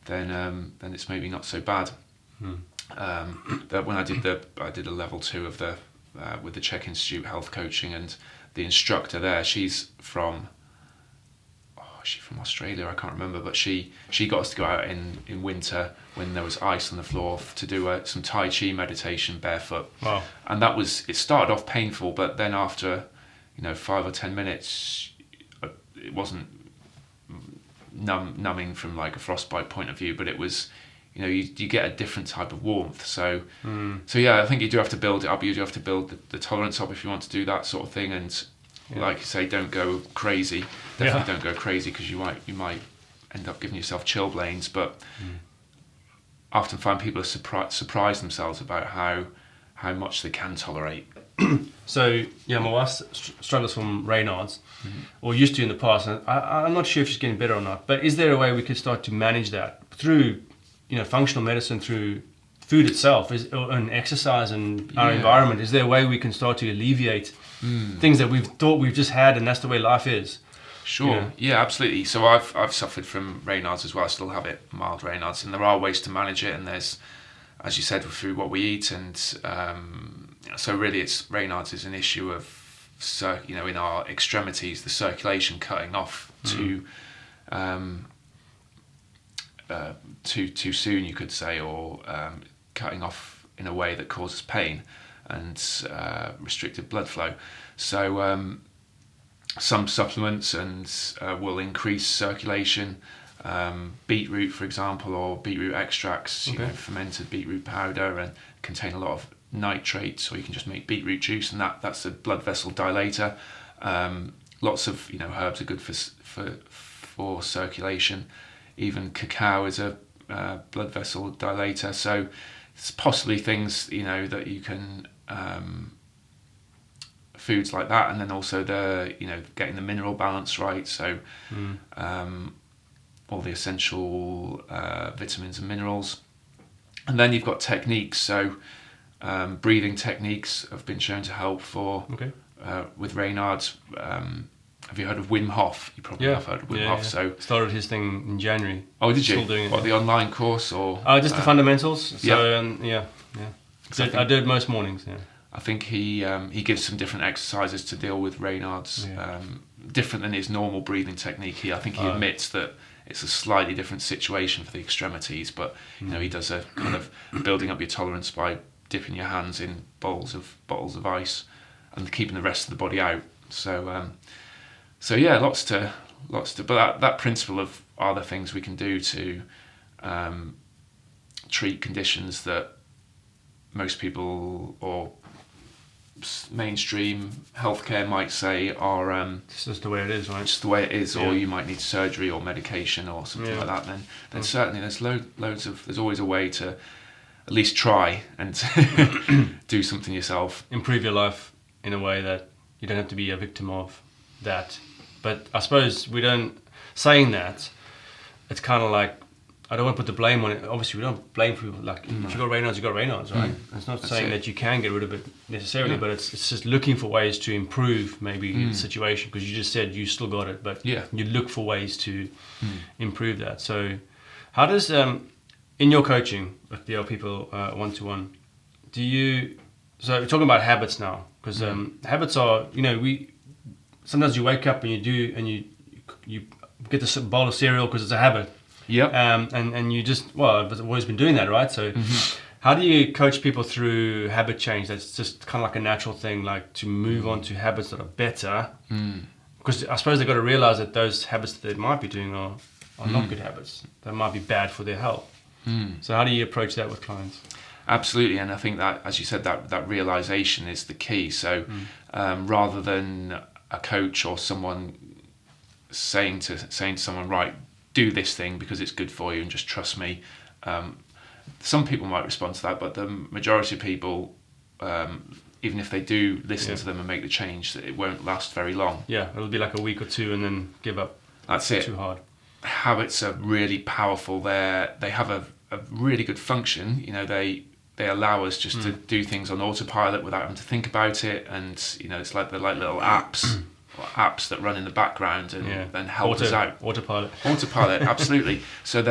it's maybe not so bad. That when I did a level 2 of the with the Czech Institute health coaching, and the instructor there, she's from Australia, I can't remember, but she got us to go out in winter when there was ice on the floor to do some Tai Chi meditation barefoot. Wow. And it started off painful, but then after 5 or 10 minutes, it wasn't numbing from a frostbite point of view, but it was, you get a different type of warmth. So I think you do have to build it up. You do have to build the tolerance up if you want to do that sort of thing. And like you say, don't go crazy. Definitely don't go crazy, because you might end up giving yourself chilblains. But I often find people are surprise themselves about how much they can tolerate. So my wife struggles from Raynaud's, or used to in the past, and I'm not sure if she's getting better or not. But is there a way we could start to manage that through, functional medicine, through food itself, and exercise and our environment? Is there a way we can start to alleviate things that we've thought we've just had, and that's the way life is? Sure. Yeah, absolutely. So I've suffered from Raynaud's as well. I still have it, mild Raynaud's, and there are ways to manage it. And there's, as you said, through what we eat, and so really, Raynaud's is an issue of, in our extremities, the circulation cutting off too soon, you could say, or cutting off in a way that causes pain and restricted blood flow. So some supplements will increase circulation. Beetroot, for example, or beetroot extracts, fermented beetroot powder, and contain a lot of nitrates, or you can just make beetroot juice, and that's a blood vessel dilator. Lots of herbs are good for circulation. Even cacao is a blood vessel dilator. So it's possibly things that you can foods like that, and then also getting the mineral balance right. So all the essential vitamins and minerals, and then you've got techniques. So breathing techniques have been shown to help with Raynaud's. Have you heard of Wim Hof? You probably have heard of Wim Hof. So started his thing in January. Oh, did you? Still doing it. The online course, or just the fundamentals? So I do it most mornings. Yeah. I think he gives some different exercises to deal with Raynaud's, different than his normal breathing technique. I think he admits that it's a slightly different situation for the extremities, but he does a kind of building up your tolerance by dipping your hands in bottles of ice and keeping the rest of the body out. So lots to, but that principle of, are there things we can do to treat conditions that most people or mainstream healthcare might say are it's just the way it is, right? Just the way it is, or you might need surgery or medication or something like that. Then certainly there's always a way to at least try and do something yourself. Improve your life in a way that you don't have to be a victim of that. But I suppose saying that, it's kind of like I don't want to put the blame on it. Obviously, we don't blame people. Like if you got Raynaud's, you got Raynaud's, right? It's not saying that you can get rid of it necessarily, but it's just looking for ways to improve maybe the situation, because you just said you still got it, but you look for ways to improve that. So, how does in your coaching with the people one-to-one, do you? So we're talking about habits now, because habits are, we sometimes you wake up and you get this bowl of cereal because it's a habit. Yep. And you just, I've always been doing that, right? So how do you coach people through habit change? That's just kind of like a natural thing, like to move on to habits that are better. Because I suppose they've got to realize that those habits that they might be doing are not good habits. They might be bad for their health. So how do you approach that with clients? Absolutely, and I think that, as you said, that realization is the key. So rather than a coach or someone saying to someone, right, do this thing because it's good for you and just trust me. Some people might respond to that, but the majority of people, even if they do listen to them and make the change, it won't last very long. Yeah, it'll be like a week or two and then give up. That's it. Too hard. Habits are really powerful. They have a really good function. They allow us just to do things on autopilot without having to think about it, and it's like they're like little apps that run in the background and then help us out. Autopilot, absolutely. So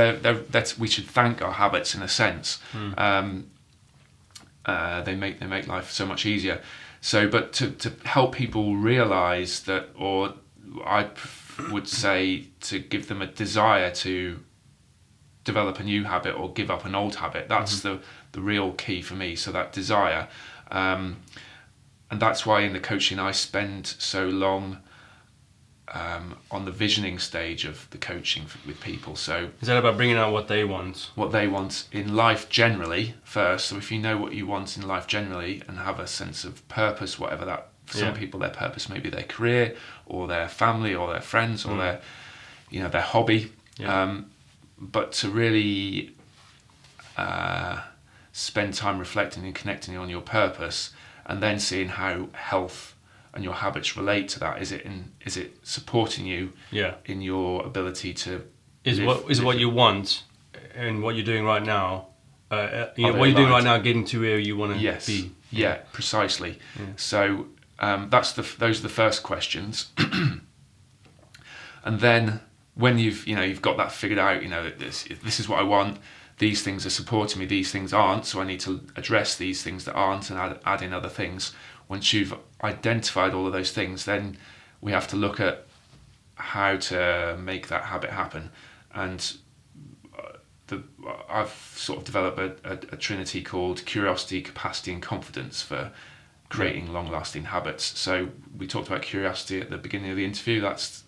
we should thank our habits in a sense. They make life so much easier. So, but to help people realise that, or I would say to give them a desire to develop a new habit or give up an old habit. That's the real key for me. So that desire, and that's why in the coaching I spend so long on the visioning stage of the coaching with people. So is that about bringing out what they want in life generally first? So if you know what you want in life generally and have a sense of purpose, whatever that, for some people their purpose may be their career or their family or their friends or their their hobby. But to really spend time reflecting and connecting on your purpose, and then seeing how health and your habits relate to that. Is it supporting you in your ability to what you want and what you're doing right now? What you're doing right now, getting to where you want to be. Yeah, precisely. Yeah. So those are the first questions, and then when you've got that figured out, this is what I want. These things are supporting me. These things aren't. So I need to address these things that aren't and add in other things. Once you've identified all of those things, then we have to look at how to make that habit happen. And I've sort of developed a trinity called curiosity, capacity, and confidence for creating long-lasting habits. So we talked about curiosity at the beginning of the interview. That's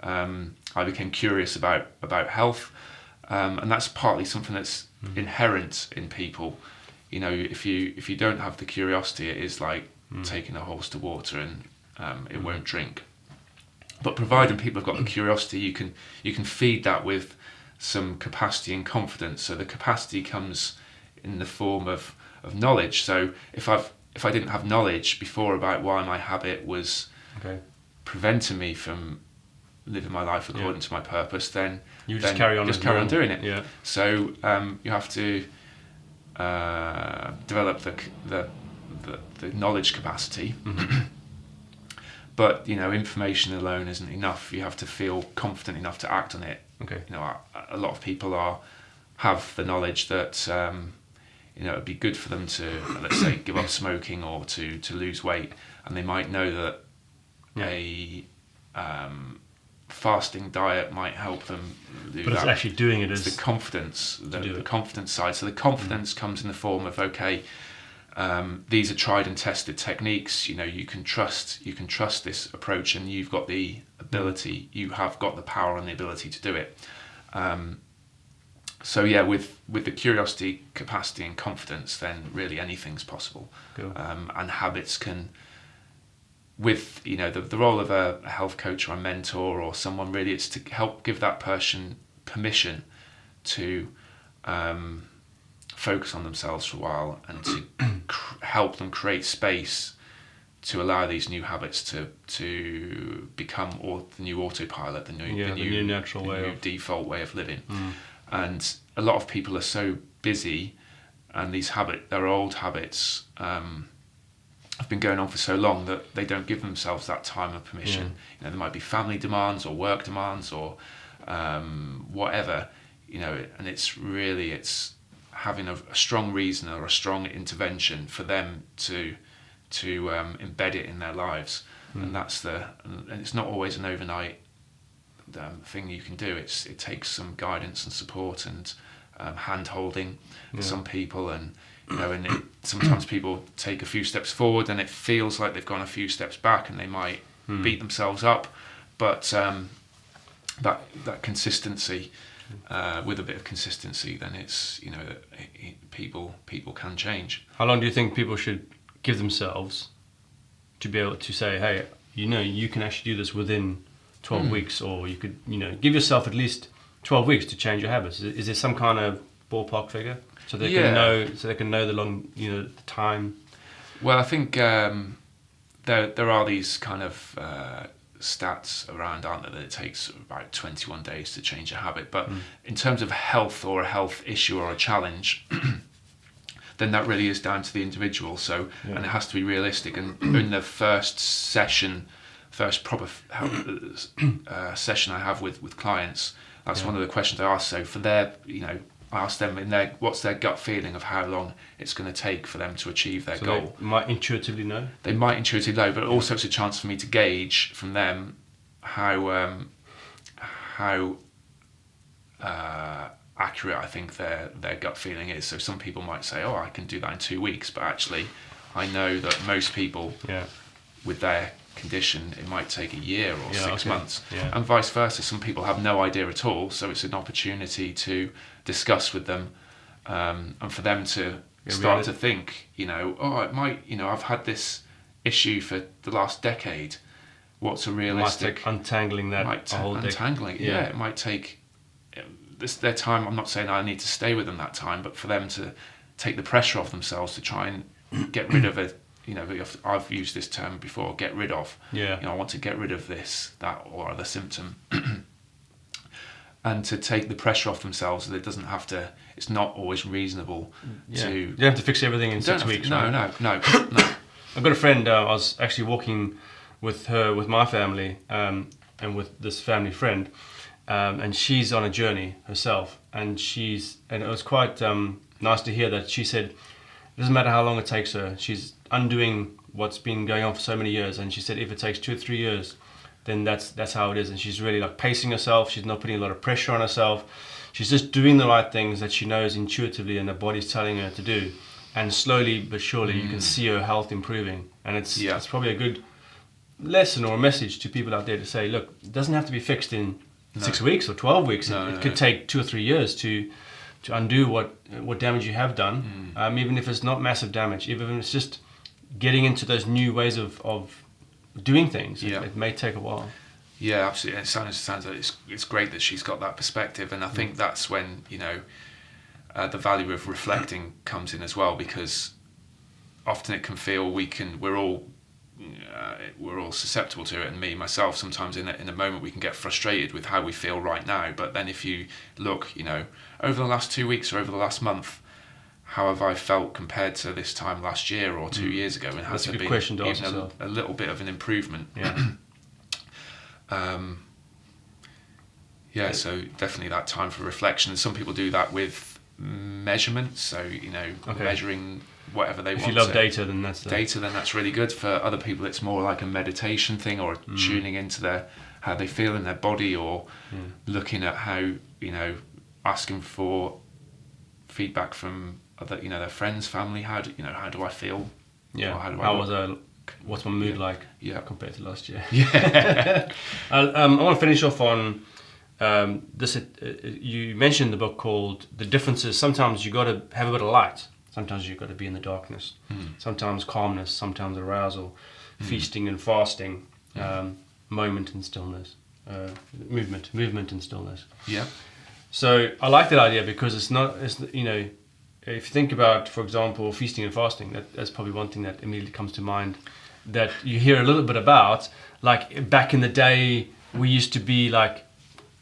I became curious about health, and that's partly something that's inherent in people. If you don't have the curiosity, it is like taking a horse to water and it won't drink. But providing people have got the curiosity, you can feed that with some capacity and confidence. So the capacity comes in the form of knowledge. So if I didn't have knowledge before about why my habit was preventing me from living my life according to my purpose, then you just carry on doing it. Yeah. So you have to develop the knowledge capacity. But information alone isn't enough. You have to feel confident enough to act on it. Okay. A lot of people have the knowledge that it'd be good for them to, let's say, give up smoking or to lose weight, and they might know that a fasting diet might help them do that. But it's actually doing it is the confidence, the confidence side. So the confidence comes in the form of these are tried and tested techniques. You can trust this approach, and you've got the ability. You have got the power and the ability to do it. So with the curiosity, capacity, and confidence, then really anything's possible. Cool. And habits can, with the role of a health coach or a mentor or someone, really, it's to help give that person permission to focus on themselves for a while and to help them create space to allow these new habits to become the new autopilot, the new natural way, new default way of living. And a lot of people are so busy, and their old habits have been going on for so long that they don't give themselves that time of permission. You know, there might be family demands or work demands or whatever, you know, and it's having a strong reason or a strong intervention for them to embed it in their lives. And and it's not always an overnight thing you can do. It takes some guidance and support and hand holding for some people, and you know, and sometimes people take a few steps forward and it feels like they've gone a few steps back, and they might beat themselves up, but that consistency, with a bit of consistency, then it's, you know, people can change. How long do you think people should give themselves to be able to say, hey, you know, you can actually do this within 12 weeks, or you could, you know, give yourself at least 12 weeks to change your habits? Is there some kind of ballpark figure so they can know the time? Well, I think there are these kind of stats around, aren't there, that it takes about 21 days to change a habit. But in terms of health or a health issue or a challenge, then that really is down to the individual. So, and it has to be realistic. And in the first proper session I have with clients, that's one of the questions I ask. So for their, you know, I ask them what's their gut feeling of how long it's going to take for them to achieve their goal. They might intuitively know. They might intuitively know, but also it's a chance for me to gauge from them how accurate I think their gut feeling is. So some people might say, oh, I can do that in 2 weeks, but actually I know that most people with their condition, it might take a year or 6 months, and vice versa. Some people have no idea at all, so it's an opportunity to discuss with them, and for them to start to think, you know, oh, it might, you know, I've had this issue for the last decade. What's a realistic? It might take untangling that. It might take their time. I'm not saying I need to stay with them that time, but for them to take the pressure off themselves to try and get rid of it. You know, I've used this term before, get rid of. You know, I want to get rid of this, that, or other symptom. And to take the pressure off themselves, that it doesn't have to, it's not always reasonable to... You don't have to fix everything in 6 weeks, right? No. I've got a friend, I was actually walking with my family, and with this family friend, and she's on a journey herself, and it was quite nice to hear that she said, it doesn't matter how long it takes her, she's undoing what's been going on for so many years, and she said if it takes 2 or 3 years, then that's how it is. And she's really like pacing herself, she's not putting a lot of pressure on herself, she's just doing the right things that she knows intuitively and her body's telling her to do, and slowly but surely you can see her health improving. And it's probably a good lesson or a message to people out there to say, look, it doesn't have to be fixed in 6 weeks or 12 weeks. It could take 2 or 3 years to undo what damage you have done, even if it's not massive damage, even if it's just getting into those new ways of doing things. It may take a while. Yeah, absolutely. It sounds like it's great that she's got that perspective, and I think that's when, you know, the value of reflecting comes in as well, because often it can feel we're all susceptible to it, and me myself sometimes in a moment we can get frustrated with how we feel right now. But then if you look, you know, over the last 2 weeks or over the last month, how have I felt compared to this time last year or 2 years ago, and has there been even a little bit of an improvement? So definitely that time for reflection. And some people do that with measurements, so, you know, measuring whatever they want. If you love data, then that's really good. For other people it's more like a meditation thing, or tuning into how they feel in their body, or looking at how, you know, asking for feedback from other, you know, their friends, family. How do I feel? What's my mood like compared to last year? I want to finish off on this. You mentioned the book called The Differences. Sometimes you got to have a bit of light. Sometimes you've got to be in the darkness. Sometimes calmness, sometimes arousal, feasting and fasting, moment and stillness, movement and stillness. So I like that idea, because it's you know, if you think about, for example, feasting and fasting, that's probably one thing that immediately comes to mind, that you hear a little bit about. Like back in the day, we used to be like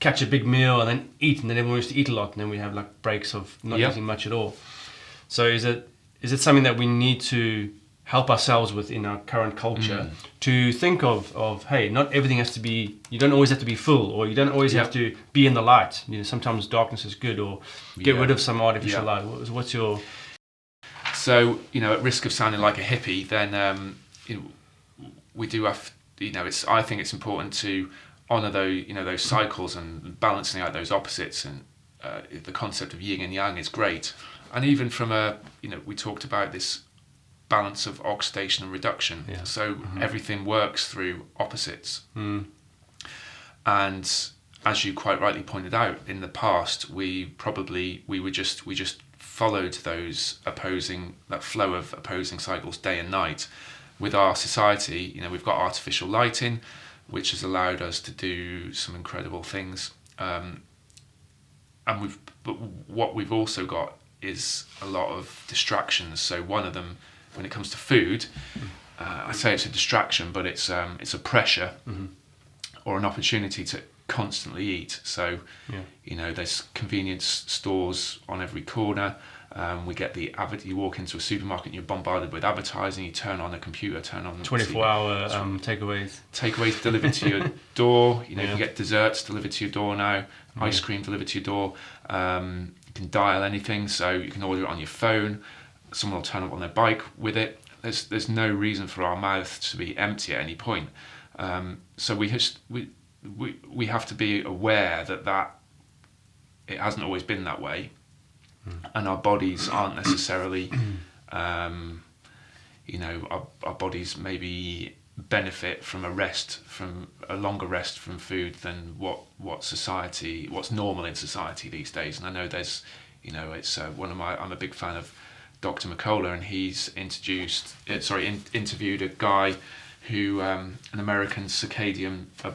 catch a big meal and then eat, and then everyone used to eat a lot, and then we have like breaks of not eating much at all. So is it something that we need to help ourselves with in our current culture to think of hey, not everything has to be, you don't always have to be full, or you don't always have to be in the light. Sometimes darkness is good, or get rid of some artificial light. What's your... So, at risk of sounding like a hippie, then we do have, I think it's important to honour those cycles and balancing out those opposites, and the concept of yin and yang is great. And even from we talked about this balance of oxidation and reduction. Yeah. So everything works through opposites. And as you quite rightly pointed out, in the past we just followed that flow of opposing cycles day and night. With our society, we've got artificial lighting, which has allowed us to do some incredible things. But what we've also got is a lot of distractions. So one of them, when it comes to food, I say it's a distraction, but it's a pressure or an opportunity to constantly eat. So, there's convenience stores on every corner. We get you walk into a supermarket and you're bombarded with advertising. You turn on a computer, turn on 24-hour takeaways. Takeaways delivered to your door. You can get desserts delivered to your door now. Ice cream delivered to your door. You can dial anything, so you can order it on your phone. Someone will turn up on their bike with it. There's no reason for our mouth to be empty at any point. So we have to be aware that it hasn't always been that way, and our bodies aren't necessarily, our bodies maybe benefit from a longer rest from food than what's normal in society these days. And I know there's, it's I'm a big fan of Dr. McCullough, and he's interviewed a guy who, an American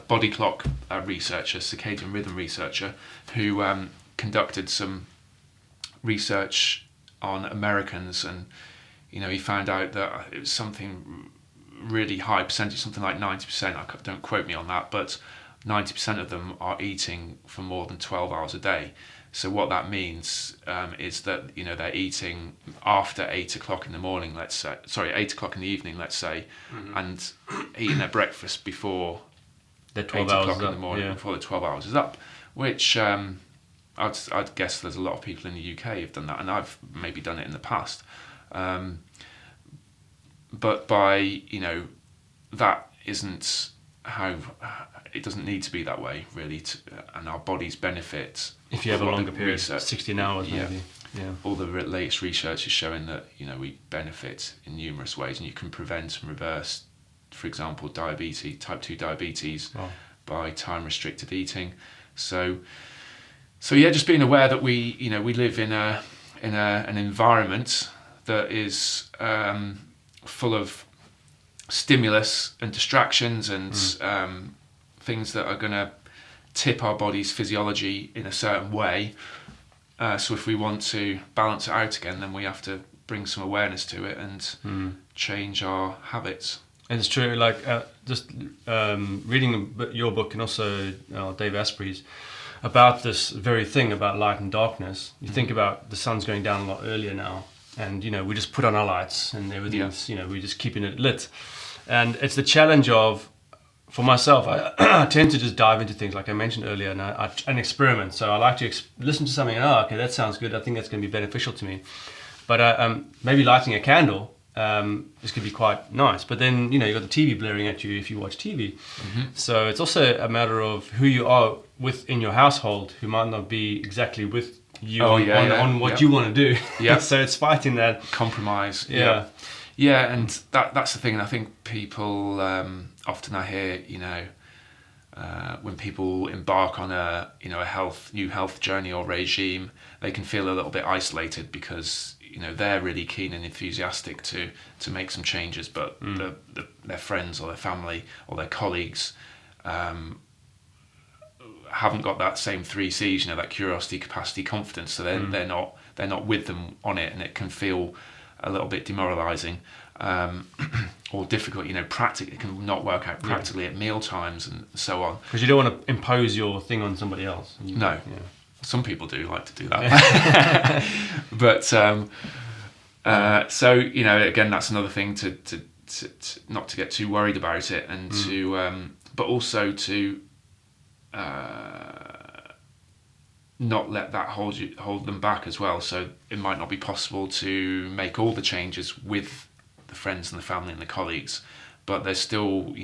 body clock researcher, circadian rhythm researcher, who conducted some research on Americans, and he found out that it was something really high percentage, something like 90%. Don't quote me on that, but 90% of them are eating for more than 12 hours a day. So what that means is that they're eating after 8 o'clock in the morning, 8 o'clock in the evening, let's say, and eating their breakfast before the 12 hours in the morning, before the 12 hours is up. Which I'd guess there's a lot of people in the UK who've done that, and I've maybe done it in the past. But by that isn't how. It doesn't need to be that way, really, and our bodies benefit. If you have a longer period, 16 hours maybe. Yeah. All the latest research is showing that we benefit in numerous ways, and you can prevent and reverse, for example, diabetes, type 2 diabetes, by time-restricted eating. So just being aware that we live in an environment that is full of stimulus and distractions and things that are going to tip our body's physiology in a certain way. So if we want to balance it out again, then we have to bring some awareness to it and change our habits. It's true. Like just reading your book and also Dave Asprey's about this very thing about light and darkness. You think about the sun's going down a lot earlier now, and we just put on our lights and everything's we're just keeping it lit. And it's the challenge of, for myself, I tend to just dive into things like I mentioned earlier, and experiment. So I like to listen to something and okay, that sounds good. I think that's going to be beneficial to me. But maybe lighting a candle this could be quite nice. But then you've got the TV blaring at you if you watch TV. So it's also a matter of who you are within your household, who might not be exactly with you on what you want to do. Yeah. So it's fighting that compromise. Yeah. Yeah, and that's the thing. And I think people often I hear, when people embark on a new health journey or regime, they can feel a little bit isolated because they're really keen and enthusiastic to make some changes, but their friends or their family or their colleagues haven't got that same 3 C's, that curiosity, capacity, confidence. So they're not with them on it, and it can feel a little bit demoralizing. or difficult, practically, it can not work out practically at meal times and so on. Because you don't want to impose your thing on somebody else. No. Yeah. Some people do like to do that. But, so, again, that's another thing to not to get too worried about it, and but also to not let that hold them back as well. So it might not be possible to make all the changes with the friends and the family and the colleagues, but they're still,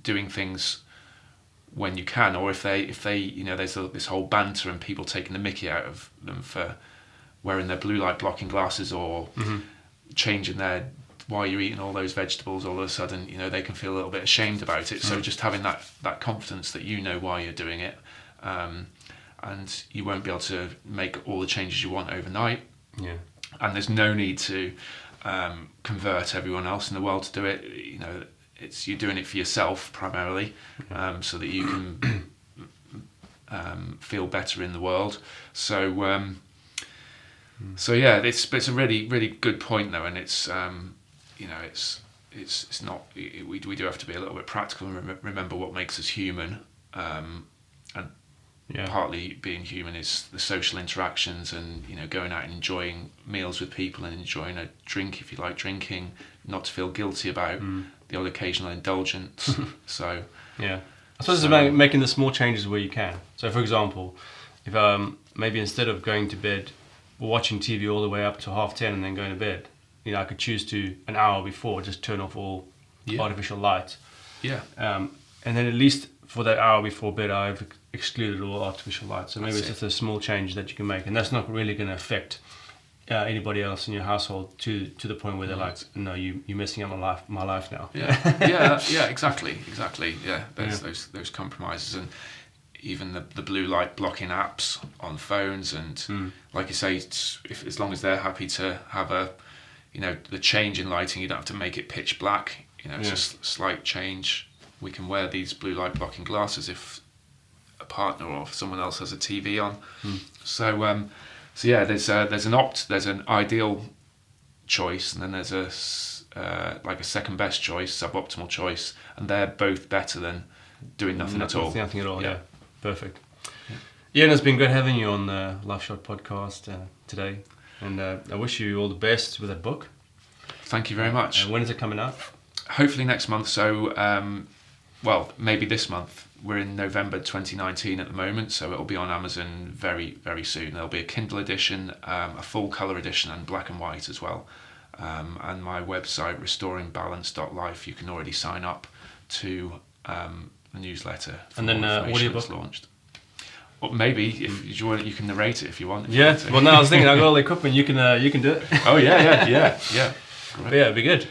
doing things when you can, or if they there's this whole banter and people taking the mickey out of them for wearing their blue light blocking glasses, or changing why you're eating all those vegetables, all of a sudden, they can feel a little bit ashamed about it. So just having that confidence that why you're doing it, and you won't be able to make all the changes you want overnight. Yeah. And there's no need to convert everyone else in the world to do it. You're doing it for yourself primarily, so that you can feel better in the world. So it's a really, really good point though, and it's it's not. We do have to be a little bit practical and remember what makes us human, and partly being human is the social interactions, and going out and enjoying meals with people and enjoying a drink if you like drinking, not to feel guilty about the odd occasional indulgence. So I suppose it's about making the small changes where you can. So for example, if maybe instead of going to bed or watching TV all the way up to 10:30 and then going to bed, I could choose to an hour before just turn off all artificial light. And then at least for that hour before bed, I've excluded all artificial light. So maybe it's just a small change that you can make, and that's not really going to affect anybody else in your household to the point where they're like, no, you're messing up my life now. Exactly. Yeah, there's those compromises, and even the blue light blocking apps on phones, and like you say, as long as they're happy to have the change in lighting, you don't have to make it pitch black. It's just a slight change. We can wear these blue light blocking glasses if a partner or if someone else has a TV on. So there's an ideal choice, and then there's a second best choice, suboptimal choice, and they're both better than doing nothing at all. Nothing at all. Yeah. Perfect. Ian, it's been great having you on the LifeShot podcast today, and I wish you all the best with that book. Thank you very much. When is it coming out? Hopefully next month. So, maybe this month. We're in November 2019 at the moment, so it'll be on Amazon very, very soon. There'll be a Kindle edition, a full colour edition, and black and white as well. And my website, restoringbalanced.life, you can already sign up to the newsletter. And then audiobook launched. Or maybe if you want, you can narrate it if you want. Well, no, I was thinking I've got all the equipment. You can do it. Oh yeah. But yeah, it'd be good.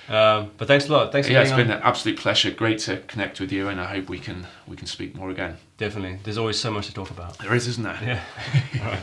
But thanks a lot. Thanks for being on. It's been an absolute pleasure. Great to connect with you, and I hope we can speak more again. Definitely. There's always so much to talk about. There is, isn't there? Yeah. All right.